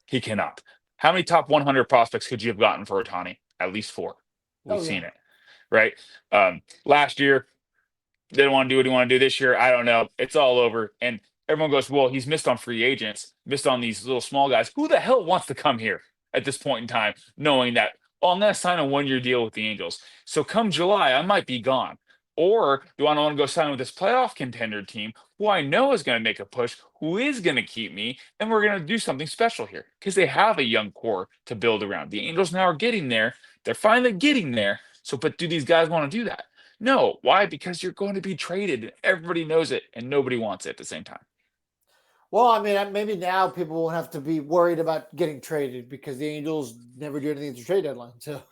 Speaker 4: He cannot. How many top 100 prospects could you have gotten for Ohtani? At least 4. We've seen it, right? Last year, didn't want to do what he wanted to do. This year, I don't know. It's all over. And everyone goes, well, he's missed on free agents, missed on these little small guys. Who the hell wants to come here at this point in time, knowing that, well, I'm going to sign a 1-year deal with the Angels. So come July, I might be gone. Or do I want to go sign with this playoff contender team who I know is going to make a push, who is going to keep me, and we're going to do something special here because they have a young core to build around. The Angels now are getting there. They're finally getting there. So, but do these guys want to do that? No. Why? Because you're going to be traded. And everybody knows it, and nobody wants it at the same time.
Speaker 3: Well, I mean, maybe now people won't have to be worried about getting traded because the Angels never do anything at the trade deadline. So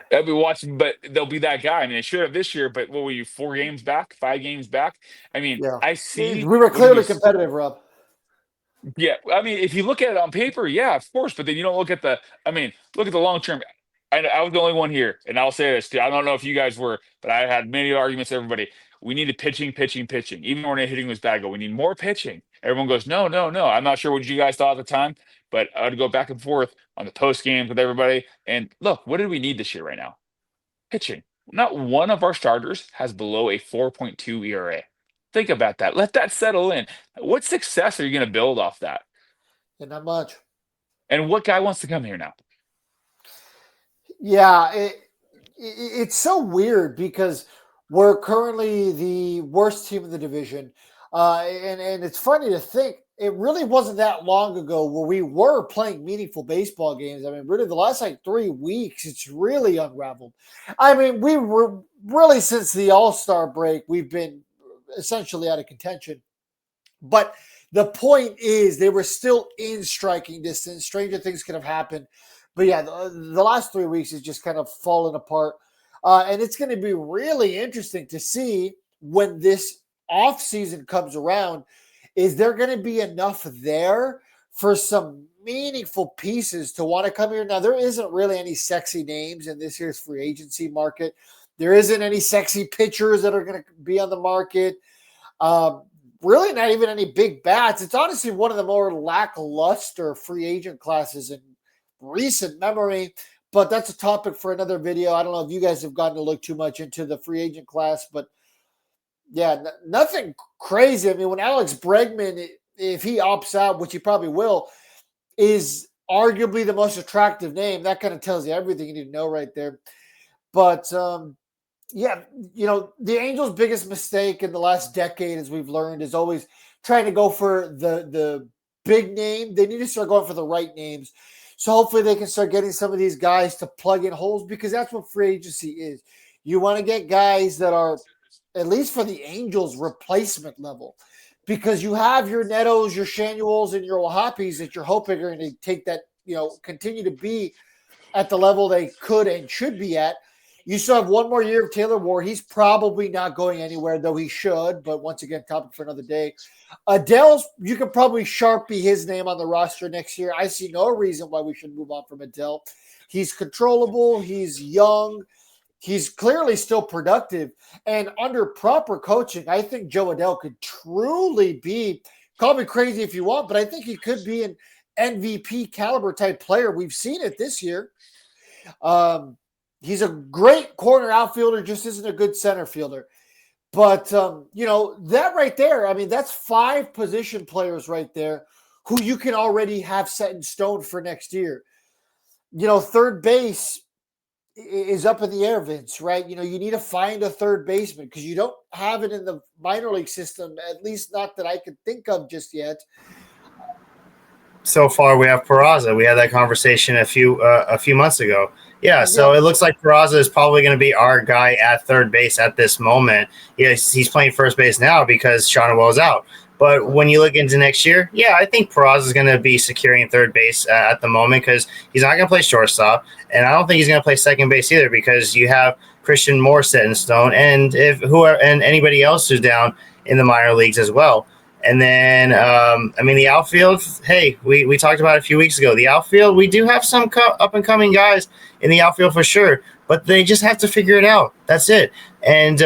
Speaker 4: They'll be watching, but they'll be that guy. I mean, they should have this year, but what were you, 4 games back, 5 games back? I mean,
Speaker 3: yeah,
Speaker 4: I see.
Speaker 3: we were clearly competitive, Rob.
Speaker 4: Yeah, I mean, if you look at it on paper, yeah, of course, but then you don't look at look at the long term. I was the only one here, and I'll say this too. I don't know if you guys were, but I had many arguments with everybody. We needed pitching. Even when hitting was bad, we need more pitching. Everyone goes, no. I'm not sure what you guys thought at the time, but I would go back and forth on the post games with everybody. And look, what do we need this year right now? Pitching. Not one of our starters has below a 4.2 ERA. Think about that. Let that settle in. What success are you going to build off that?
Speaker 3: And not much.
Speaker 4: And what guy wants to come here now?
Speaker 3: Yeah, it's so weird because we're currently the worst team in the division. And it's funny to think it really wasn't that long ago where we were playing meaningful baseball games. I mean, really the last 3 weeks, it's really unraveled. I mean, we were really since the All-Star break, we've been essentially out of contention. But the point is they were still in striking distance. Stranger things could have happened. But yeah, the last 3 weeks has just kind of fallen apart. And it's going to be really interesting to see when this offseason comes around. Is there going to be enough there for some meaningful pieces to want to come here? Now, there isn't really any sexy names in this year's free agency market. There isn't any sexy pitchers that are going to be on the market. Really not even any big bats. It's honestly one of the more lackluster free agent classes in recent memory, but that's a topic for another video. I don't know if you guys have gotten to look too much into the free agent class, but Yeah, nothing crazy. I mean, when Alex Bregman, if he opts out, which he probably will, is arguably the most attractive name. That kind of tells you everything you need to know right there. But yeah, the Angels' biggest mistake in the last decade, as we've learned, is always trying to go for the big name. They need to start going for the right names. So hopefully they can start getting some of these guys to plug in holes, because that's what free agency is. You want to get guys that are, at least for the Angels, replacement level, because you have your Netos, your Shanuels, and your Wahapis that you're hoping are going to take that, continue to be at the level they could and should be at. You still have one more year of Taylor Ward. He's probably not going anywhere, though he should. But once again, topic for another day. Adele's, you could probably Sharpie his name on the roster next year. I see no reason why we should move on from Adele. He's controllable. He's young. He's clearly still productive. And under proper coaching, I think Joe Adele could truly be, call me crazy if you want, but I think he could be an MVP caliber type player. We've seen it this year. He's a great corner outfielder, just isn't a good center fielder. But, that right there, I mean, that's 5 position players right there who you can already have set in stone for next year. Third base is up in the air, Vince, right? You need to find a third baseman because you don't have it in the minor league system, at least not that I could think of just yet.
Speaker 1: So far, we have Peraza. We had that conversation a few months ago. Yeah, so it looks like Peraza is probably going to be our guy at third base at this moment. Yes, he's playing first base now because Shonwell's out. But when you look into next year, yeah, I think Peraza is going to be securing third base at the moment because he's not going to play shortstop, and I don't think he's going to play second base either because you have Christian Moore set in stone, and and anybody else who's down in the minor leagues as well. And then, the outfield, hey, we talked about it a few weeks ago. The outfield, we do have some up-and-coming guys in the outfield for sure, but they just have to figure it out. That's it. And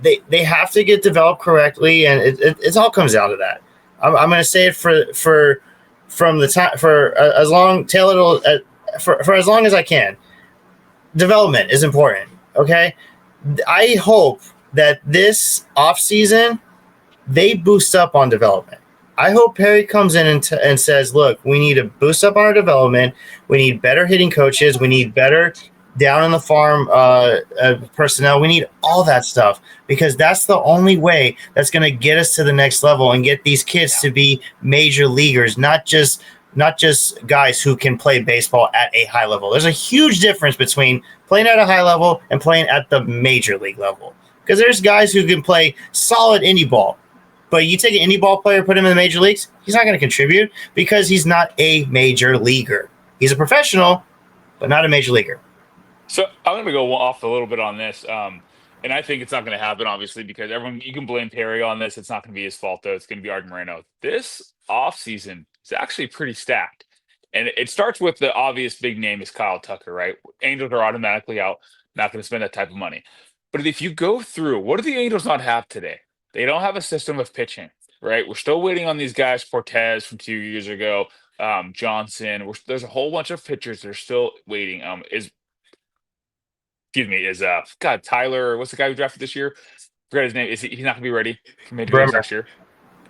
Speaker 1: they have to get developed correctly, and it all comes down to that. I'm going to say it from the time for as long for as long as I can. Development is important. Okay, I hope that this offseason they boost up on development. I hope Perry comes in and says, look, we need to boost up on our development. We need better hitting coaches. We need better down on the farm personnel. We need all that stuff because that's the only way that's going to get us to the next level and get these kids to be major leaguers, not just guys who can play baseball at a high level. There's a huge difference between playing at a high level and playing at the major league level because there's guys who can play solid indie ball. But you take an indie ball player, put him in the major leagues, he's not going to contribute because he's not a major leaguer. He's a professional, but not a major leaguer.
Speaker 4: So I'm going to go off a little bit on this. And I think it's not going to happen, obviously, because you can blame Perry on this. It's not going to be his fault, though. It's going to be Art Moreno. This offseason is actually pretty stacked. And it starts with the obvious big name is Kyle Tucker, right? Angels are automatically out, not going to spend that type of money. But if you go through, what do the Angels not have today? They don't have a system of pitching, right? We're still waiting on these guys, Cortez from 2 years ago, Johnson. There's a whole bunch of pitchers that are still waiting. Tyler, what's the guy who drafted this year? Forgot his name. He's not going to be ready for major leagues next year.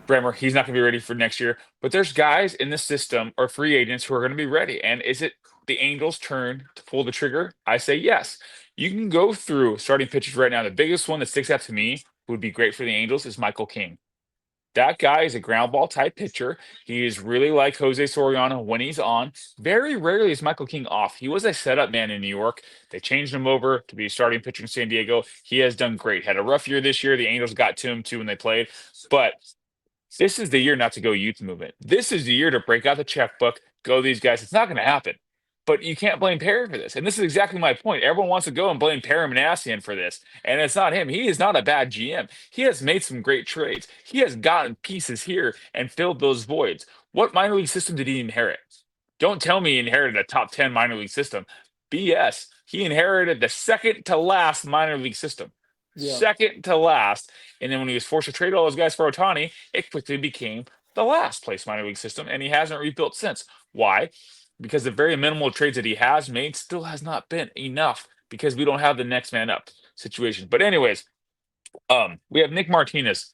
Speaker 4: Bremer, he's not going to be ready for next year. But there's guys in the system or free agents who are going to be ready. And is it the Angels' turn to pull the trigger? I say yes. You can go through starting pitchers right now. The biggest one that sticks out to me would be great for the Angels is Michael King. That guy is a ground ball type pitcher. He is really like Jose Soriano when he's on. Very rarely is Michael King off. He was a setup man in New York. They changed him over to be a starting pitcher in San Diego. He has done great. Had a rough year this year. The Angels got to him too when they played. But this is the year not to go youth movement. This is the year to break out the checkbook, go these guys. It's not going to happen. But you can't blame Perry for this. And this is exactly my point. Everyone wants to go and blame Perry Manassian for this. And it's not him. He is not a bad GM. He has made some great trades. He has gotten pieces here and filled those voids. What minor league system did he inherit? Don't tell me he inherited a top 10 minor league system. BS. He inherited the second to last minor league system. Yeah. Second to last. And then when he was forced to trade all those guys for Ohtani, it quickly became the last place minor league system. And he hasn't rebuilt since. Why? Because the very minimal trades that he has made still has not been enough because we don't have the next man up situation. But anyways, We have Nick Martinez,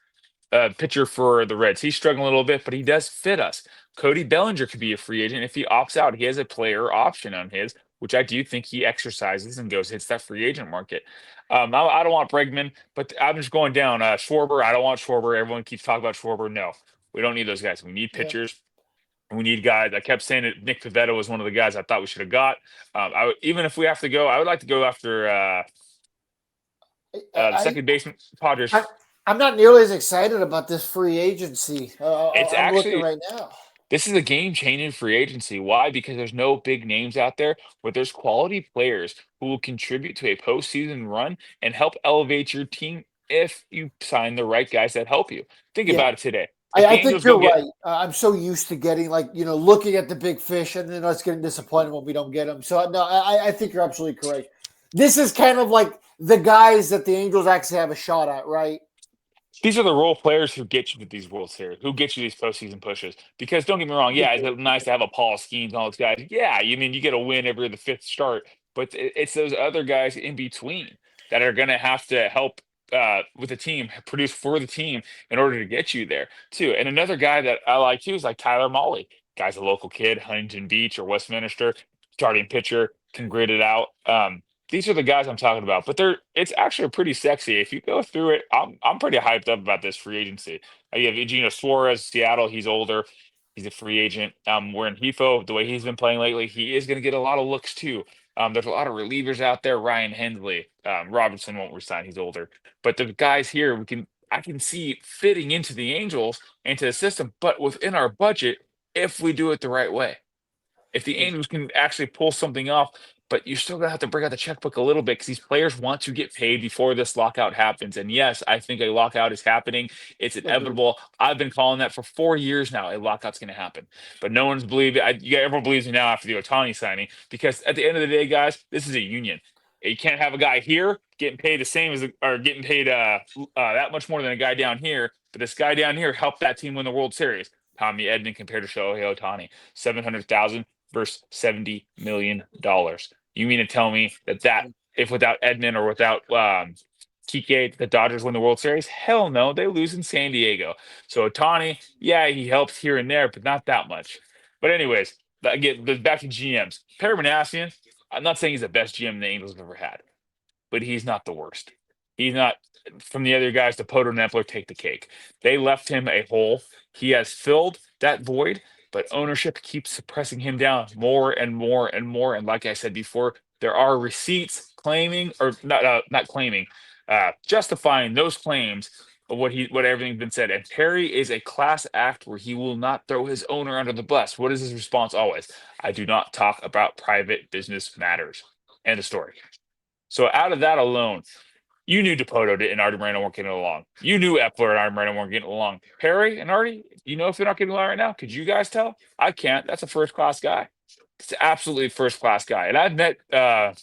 Speaker 4: pitcher for the Reds. He's struggling a little bit, but he does fit us. Cody Bellinger could be a free agent if he opts out. He has a player option on his, which I do think he exercises and goes hits that free agent market. I don't want Bregman, but I'm just going down. Schwarber, I don't want Schwarber. Everyone keeps talking about Schwarber. No, we don't need those guys. We need
Speaker 3: Yeah.
Speaker 4: pitchers. We need guys. I kept saying that Nick Pivetta was one of the guys I thought we should have got. Even if we have to go, I would like to go after the
Speaker 3: I,
Speaker 4: second baseman, Padres.
Speaker 3: I, I'm not nearly as excited about this free agency.
Speaker 4: It's
Speaker 3: I'm looking
Speaker 4: actually
Speaker 3: right now.
Speaker 4: This is a game changing free agency. Why? Because there's no big names out there, but there's quality players who will contribute to a postseason run and help elevate your team if you sign the right guys that help you. Think
Speaker 3: Yeah.
Speaker 4: about it today. If the
Speaker 3: I think
Speaker 4: Angels go
Speaker 3: you're
Speaker 4: get
Speaker 3: right. I'm so used to getting looking at the big fish and then us getting disappointed when we don't get them. So no, I think you're absolutely correct. This is kind of like the guys that the Angels actually have a shot at, right?
Speaker 4: These are the role players who get you to these World Series, who get you these postseason pushes. Because don't get me wrong, yeah, it's nice to have a Paul Skeens and all those guys. Yeah, you mean you get a win every the fifth start, but it's those other guys in between that are going to have to help with the team, produce for the team in order to get you there too. And another guy that I like too is like Tyler Mahle. Guy's a local kid, Huntington Beach or Westminster, starting pitcher, can grit it out. These are the guys I'm talking about, but it's actually pretty sexy. If you go through it, I'm pretty hyped up about this free agency. You have Eugenio Suarez, Seattle. He's older. He's a free agent. We're in Hefo. The way he's been playing lately, he is going to get a lot of looks too. There's a lot of relievers out there. Ryan Hensley, Robertson won't resign. He's older, but the guys here I can see fitting into the Angels into the system, but within our budget if we do it the right way. If the Angels can actually pull something off, but you're still gonna have to bring out the checkbook a little bit because these players want to get paid before this lockout happens. And yes, I think a lockout is happening. It's
Speaker 3: Agreed.
Speaker 4: inevitable. I've been calling that for 4 years now. A lockout's gonna happen, but no one's believed it. Everyone believes me now after the Otani signing because at the end of the day, guys, this is a union. You can't have a guy here getting paid the same as or getting paid that much more than a guy down here. But this guy down here helped that team win the World Series. Tommy Edman compared to Shohei Otani, 700,000 versus $70 million. You mean to tell me that if without Edman or without Kike, the Dodgers win the World Series? Hell no, they lose in San Diego. So Otani, yeah, he helps here and there, but not that much. But anyways, again, back to GMs. Perry Manassian, I'm not saying he's the best GM the Angels have ever had, but he's not the worst. He's not from the other guys. The Poto and Epler take the cake. They left him a hole. He has filled that void, but ownership keeps suppressing him down more and more and more. And like I said before, there are receipts claiming or not claiming, justifying those claims of what everything's been said. And Perry is a class act where he will not throw his owner under the bus. What is his response always? I do not talk about private business matters. End of story. So out of that alone, you knew Dipoto and Artie Moreno weren't getting along. You knew Epler and Artie Moreno weren't getting along. Perry and Artie, you know if they're not getting along right now? Could you guys tell? I can't. That's a first class guy. It's absolutely first class guy. And I've met Perry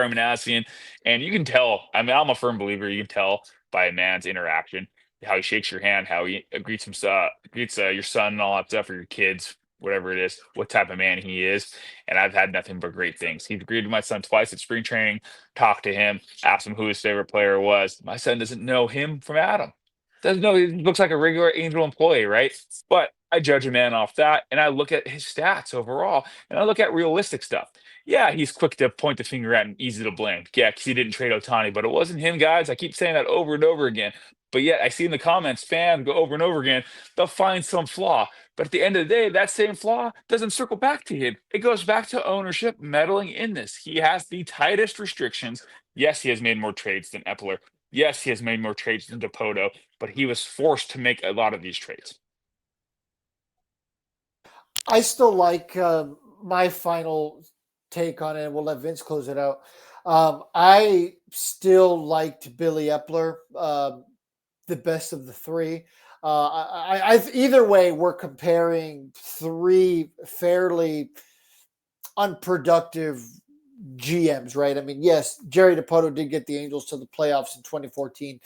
Speaker 4: Manassian, and you can tell. I mean, I'm a firm believer. You can tell by a man's interaction, how he shakes your hand, how he greets your son and all that stuff, or your kids, whatever it is, what type of man he is. And I've had nothing but great things. He's greeted my son twice at spring training, talked to him, asked him who his favorite player was. My son doesn't know him from Adam. Doesn't know. He looks like a regular Angel employee, right? But I judge a man off that, and I look at his stats overall, and I look at realistic stuff. Yeah, he's quick to point the finger at and easy to blame. Yeah, because he didn't trade Otani, but it wasn't him, guys. I keep saying that over and over again. But yet, I see in the comments, fans go over and over again. They'll find some flaw, but at the end of the day, that same flaw doesn't circle back to him. It goes back to ownership meddling in this. He has the tightest restrictions. Yes, he has made more trades than Epler. Yes, he has made more trades than Dipoto, but he was forced to make a lot of these trades.
Speaker 3: I still like my final take on it, and we'll let Vince close it out. I still liked Billy Epler, the best of the three. Either way, we're comparing three fairly unproductive GMs, right? I mean, yes, Jerry Dipoto did get the Angels to the playoffs in 2014,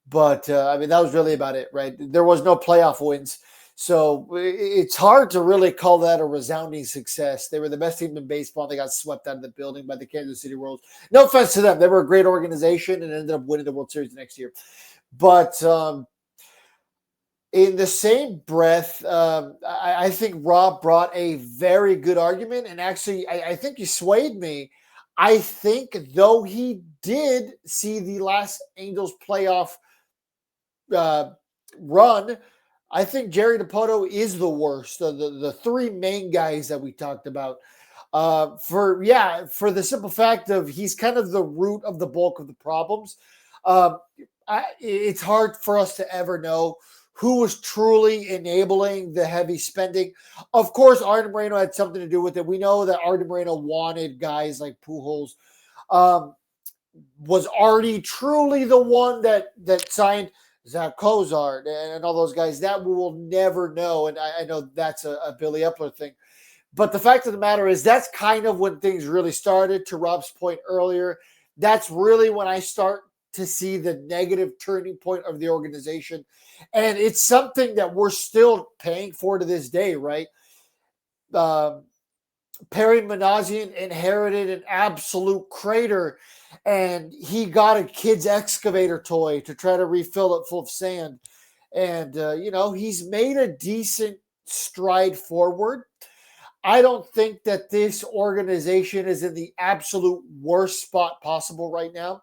Speaker 3: but I mean, that was really about it, right? There was no playoff wins. So it's hard to really call that a resounding success. They were the best team in baseball. They got swept out of the building by the Kansas City Royals. No offense to them. They were a great organization and ended up winning the World Series the next year. But in the same breath, I think Rob brought a very good argument. And actually, I think he swayed me. I think, though he did see the last Angels playoff run, I think Jerry Dipoto is the worst of the three main guys that we talked about. For the simple fact of he's kind of the root of the bulk of the problems. It's hard for us to ever know who was truly enabling the heavy spending. Of course, Artie Moreno had something to do with it. We know that Artie Moreno wanted guys like Pujols. Was Artie truly the one that signed Zach Cozart and all those guys? That we will never know. And I know that's a Billy Epler thing. But the fact of the matter is that's kind of when things really started, to Rob's point earlier. That's really when I start to see the negative turning point of the organization. And it's something that we're still paying for to this day, right? Perry Manassian inherited an absolute crater, and he got a kid's excavator toy to try to refill it full of sand. And, he's made a decent stride forward. I don't think that this organization is in the absolute worst spot possible right now.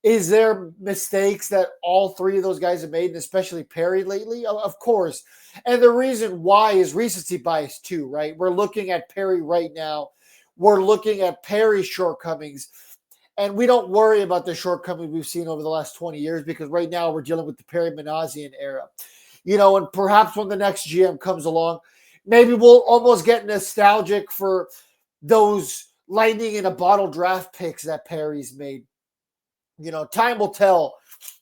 Speaker 3: Is there mistakes that all three of those guys have made, and especially Perry lately? Of course. And the reason why is recency bias too, right? We're looking at Perry right now. We're looking at Perry's shortcomings. And we don't worry about the shortcomings we've seen over the last 20 years because right now we're dealing with the Perry Manassian era. And perhaps when the next GM comes along, maybe we'll almost get nostalgic for those lightning in a bottle draft picks that Perry's made. Time will tell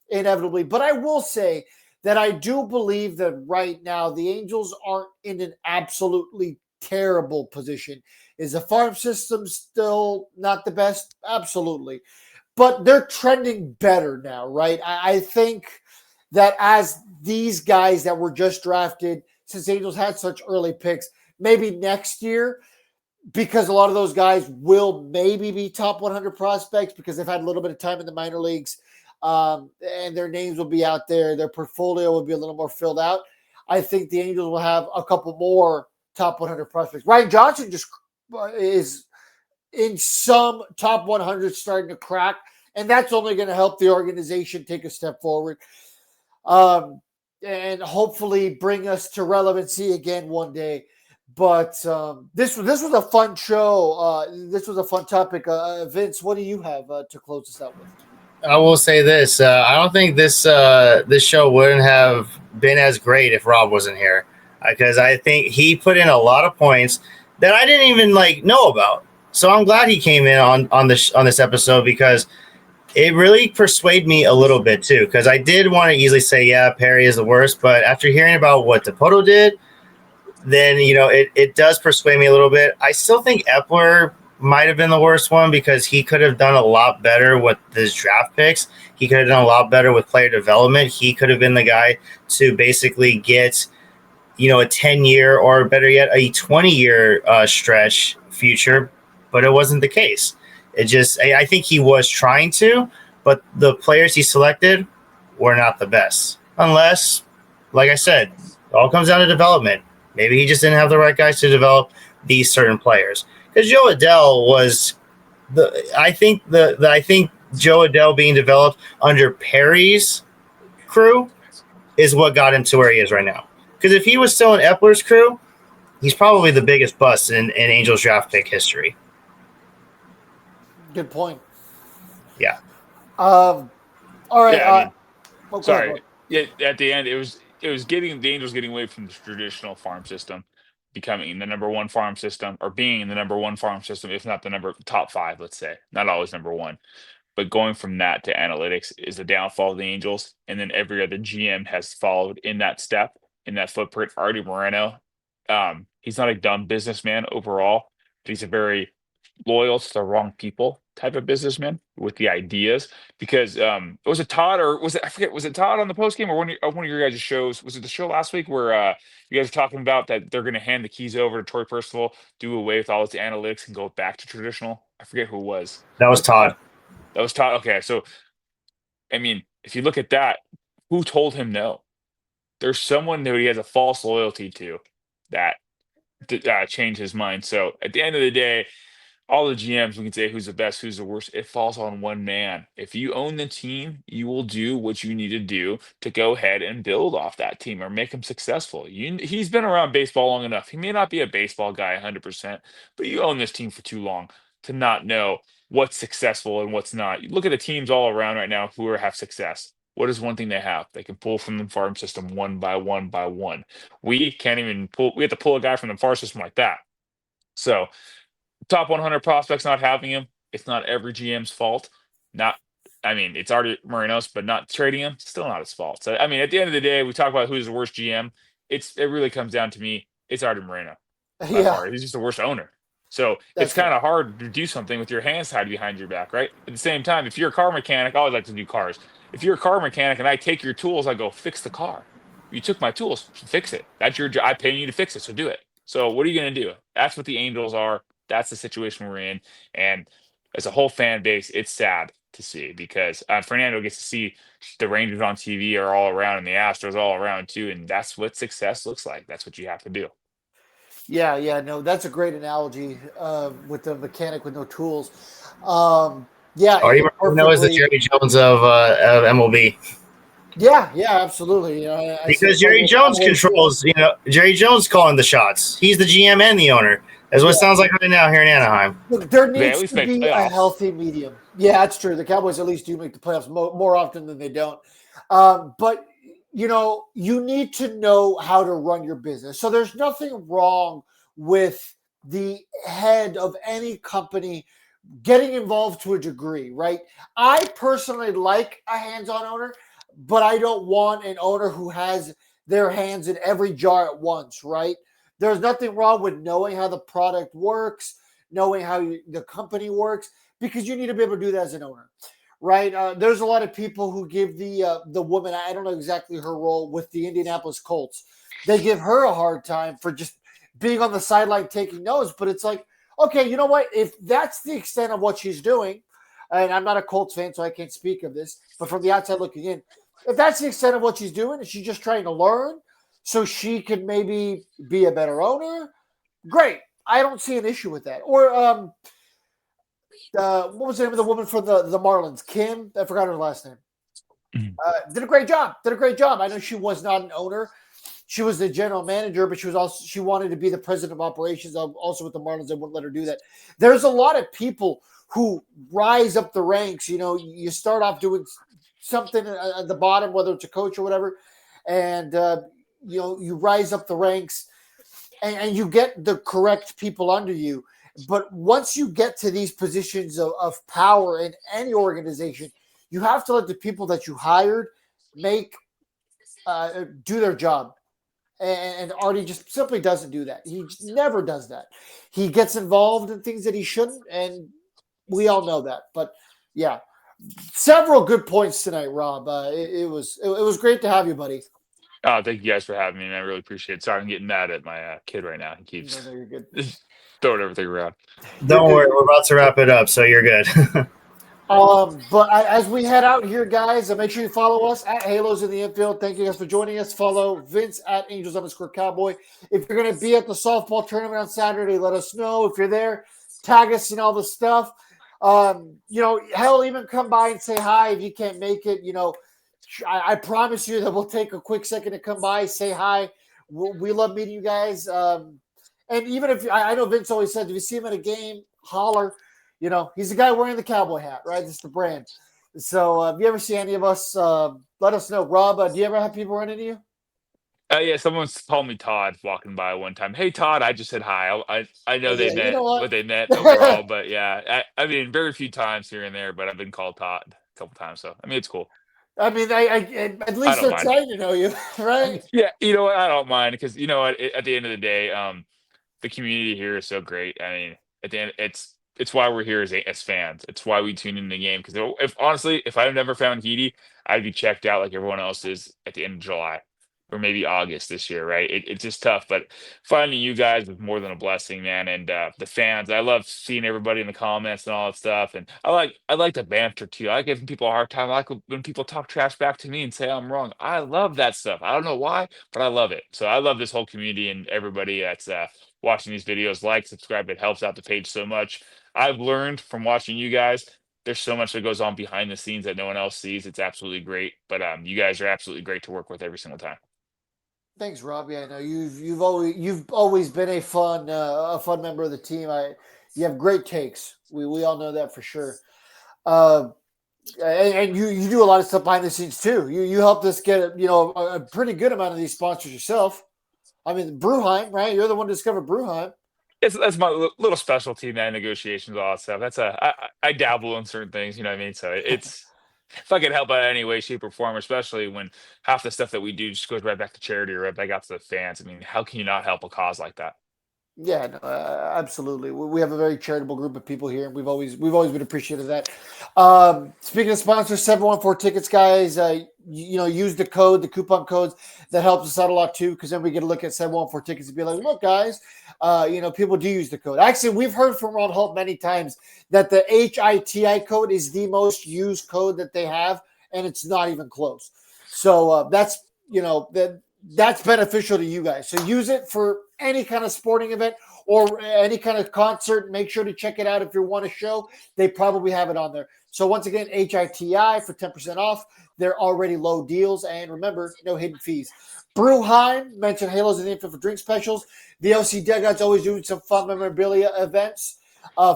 Speaker 3: inevitably. But I will say that I do believe that right now the Angels aren't in an absolutely terrible position. Is the farm system still not the best? Absolutely. But they're trending better now, right? I think that as these guys that were just drafted, since the Angels had such early picks, maybe next year, because a lot of those guys will maybe be top 100 prospects because they've had a little bit of time in the minor leagues, and their names will be out there. Their portfolio will be a little more filled out. I think the Angels will have a couple more top 100 prospects. Ryan Johnson just is in some top 100 starting to crack, and that's only going to help the organization take a step forward and hopefully bring us to relevancy again one day. But this was a fun show. This was a fun topic. Vince, what do you have to close this out with?
Speaker 1: I will say this: I don't think this show wouldn't have been as great if Rob wasn't here, because I think he put in a lot of points that I didn't even know about. So I'm glad he came in on this episode because it really persuaded me a little bit too. Because I did want to easily say, yeah, Perry is the worst, but after hearing about what Dipoto did, then it does persuade me a little bit. I still think Epler might have been the worst one because he could have done a lot better with his draft picks. He could have done a lot better with player development. He could have been the guy to basically get a 10-year or better yet a 20-year stretch future, but it wasn't the case. I think he was trying to, but the players he selected were not the best. Unless, like I said, it all comes down to development. Maybe he just didn't have the right guys to develop these certain players. Because Joe Adell was I think Joe Adell being developed under Perry's crew is what got him to where he is right now. Because if he was still in Epler's crew, he's probably the biggest bust in Angels draft pick history.
Speaker 3: Good point.
Speaker 1: Yeah.
Speaker 3: All right.
Speaker 4: Yeah, sorry. Yeah, at the end, it was getting the Angels getting away from the traditional farm system, becoming the number one farm system, or being the number one farm system, if not the top five, let's say. Not always number one. But going from that to analytics is the downfall of the Angels. And then every other GM has followed in that step, in that footprint. Artie Moreno, he's not a dumb businessman overall, but he's a very loyal to the wrong people type of businessman with the ideas. Because was it Todd or was it, I forget, was it Todd on the post game or one of your guys' shows? Was it the show last week where you guys were talking about that they're going to hand the keys over to Troy Percival, do away with all its analytics, and go back to traditional? I forget who it was.
Speaker 1: That was Todd.
Speaker 4: That was Todd. Okay, so I mean, if you look at that, who told him no? There's someone who he has a false loyalty to that changed his mind. So at the end of the day, all the GMs, we can say who's the best, who's the worst. It falls on one man. If you own the team, you will do what you need to do to go ahead and build off that team or make him successful. He's been around baseball long enough. He may not be a baseball guy 100%, but you own this team for too long to not know what's successful and what's not. You look at the teams all around right now who have success. What is one thing they have? They can pull from the farm system one by one by one. We can't even pull. We have to pull a guy from the farm system like that. So top 100 prospects not having him, it's not every GM's fault. Not, I mean, it's already Moreno's, but not trading him, still not his fault. So, I mean, at the end of the day, we talk about who's the worst GM. It really comes down to me. It's Artie Moreno by
Speaker 3: Yeah,
Speaker 4: far. He's just the worst owner. So it's
Speaker 3: that's right.
Speaker 4: kind of hard to do something with your hands tied behind your back, right? At the same time, if you're a car mechanic, I always like to do cars. If you're a car mechanic and I take your tools, I go fix the car. You took my tools, fix it. That's your job. I pay you to fix it, so do it. So what are you going to do? That's what the Angels are. That's the situation we're in. And as a whole fan base, it's sad to see because Fernando gets to see the Rangers on TV are all around and the Astros all around too. And that's what success looks like. That's what you have to do.
Speaker 3: Yeah, no, that's a great analogy with the mechanic with no tools. Yeah,
Speaker 1: Artie
Speaker 3: it
Speaker 1: Moreno is the
Speaker 3: perfectly.
Speaker 1: Jerry Jones of MLB.
Speaker 3: Yeah, absolutely. You know, I see
Speaker 1: Because
Speaker 3: it playing
Speaker 1: Jerry
Speaker 3: with
Speaker 1: Jones
Speaker 3: Cowboys too.
Speaker 1: controls, Jerry Jones calling the shots. He's the GM and the owner. That's what it
Speaker 3: Yeah.
Speaker 1: sounds like right now here in Anaheim.
Speaker 3: Look, there
Speaker 4: They at
Speaker 3: needs
Speaker 4: least
Speaker 3: to
Speaker 4: make
Speaker 3: be a
Speaker 4: playoffs.
Speaker 3: healthy medium. Yeah, that's true. The Cowboys at least do make the playoffs more often than they don't. But you need to know how to run your business. So there's nothing wrong with the head of any company getting involved to a degree, right? I personally like a hands-on owner, but I don't want an owner who has their hands in every jar at once, right? There's nothing wrong with knowing how the product works, knowing how the company works, because you need to be able to do that as an owner, right? There's a lot of people who give the woman, I don't know exactly her role with the Indianapolis Colts. They give her a hard time for just being on the sideline taking notes, but it's like, okay, you know what? If that's the extent of what she's doing, and I'm not a Colts fan, so I can't speak of this, but from the outside looking in, if that's the extent of what she's doing, and she's just trying to learn so she could maybe be a better owner, great. I don't see an issue with that. Or what was the name of the woman for the Marlins? Kim, I forgot her last name.
Speaker 4: Mhm.
Speaker 3: Did a great job. Did a great job. I know she was not an owner. She was the general manager, but she wanted to be the president of operations. Also with the Marlins, they wouldn't let her do that. There's a lot of people who rise up the ranks. You start off doing something at the bottom, whether it's a coach or whatever, and you rise up the ranks, and you get the correct people under you. But once you get to these positions of power in any organization, you have to let the people that you hired make do their job. And Artie just simply doesn't do that. He just never does that. He gets involved in things that he shouldn't, and we all know that. But yeah, several good points tonight, Rob. It was great to have you, buddy.
Speaker 4: Oh, thank you guys for having me, man. I really appreciate it. Sorry, I'm getting mad at my kid right now. He
Speaker 3: No,
Speaker 4: keeps
Speaker 3: no, you're good.
Speaker 4: throwing everything around.
Speaker 3: You're
Speaker 1: Don't
Speaker 3: good.
Speaker 1: worry, we're about to wrap it up, so you're good.
Speaker 3: But as we head out here, guys, make sure you follow us at Halos in the Infield. Thank you guys for joining us. Follow Vince at Angels_Cowboy. If you're going to be at the softball tournament on Saturday, let us know. If you're there, tag us and all the stuff. Hell, even come by and say hi if you can't make it. I promise you that we'll take a quick second to come by, say hi. We love meeting you guys. And even if I know Vince always said, if you see him at a game, holler. He's the guy wearing the cowboy hat, right? It's the brand. So if you ever see any of us, let us know. Rob, do you ever have people run into you?
Speaker 4: Yeah, someone's called me Todd walking by one time. Hey, Todd, I just said hi. I know they
Speaker 3: Yeah, you
Speaker 4: meant
Speaker 3: know
Speaker 4: what
Speaker 3: what?
Speaker 4: they meant overall, but yeah, I mean, very few times here and there, but I've been called Todd a couple times, so I mean, it's cool.
Speaker 3: I mean, at
Speaker 4: I
Speaker 3: least
Speaker 4: don't
Speaker 3: they're
Speaker 4: mind.
Speaker 3: trying to know you, right?
Speaker 4: Yeah, you know what? I don't mind because you know what? At the end of the day, the community here is so great. I mean, at the end, it's it's why we're here as fans. It's why we tune in the game. Because if I've never found Heedy, I'd be checked out like everyone else is at the end of July or maybe August this year, right? It's just tough. But finding you guys was more than a blessing, man. And the fans, I love seeing everybody in the comments and all that stuff. And I like the banter too. I like giving people a hard time. I like when people talk trash back to me and say I'm wrong. I love that stuff. I don't know why, but I love it. So I love this whole community and everybody that's watching these videos. Like, subscribe. It helps out the page so much. I've learned from watching you guys. There's so much that goes on behind the scenes that no one else sees. It's absolutely great. But you guys are absolutely great to work with every single time.
Speaker 3: Thanks, Robbie. I know you've always been a fun member of the team. You have great takes. We all know that for sure. And you do a lot of stuff behind the scenes too. You helped us get a pretty good amount of these sponsors yourself. I mean, Bruheim, right? You're the one who discovered Bruheim.
Speaker 4: That's my little specialty, man. Negotiations, all that stuff. I dabble in certain things. You know what I mean? So it's if I could help out in any way, shape, or form, especially when half the stuff that we do just goes right back to charity or right back out to the fans. I mean, how can you not help a cause like that?
Speaker 3: Yeah, no, absolutely. We have a very charitable group of people here, and we've always been appreciative of that. Speaking of sponsors, 714 tickets, guys. Use the coupon codes. That helps us out a lot too, because then we get to look at 714 tickets and be like, look, guys, people do use the code. Actually, we've heard from Ron Holt many times that the HITI code is the most used code that they have, and it's not even close. So that's beneficial to you guys. So use it for any kind of sporting event or any kind of concert. Make sure to check it out if you want a show. They probably have it on there. So once again, HITI for 10% off. They're already low deals. And remember, no hidden fees. Bruheim mentioned Halos and the Infield for drink specials. The LC Dugout's always doing some fun memorabilia events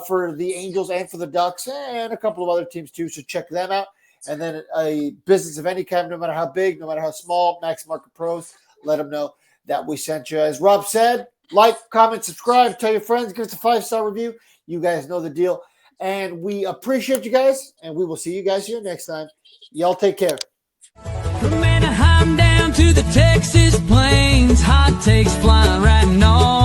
Speaker 3: for the Angels and for the Ducks and a couple of other teams too. So check them out. And then a business of any kind, no matter how big, no matter how small, Max Market Pros, let them know that we sent you. As Rob said, like, comment, subscribe, tell your friends, give us a 5-star review. You guys know the deal. And we appreciate you guys, and we will see you guys here next time. Y'all take care.
Speaker 2: From Anaheim down to the Texas plains, hot takes flying right and all.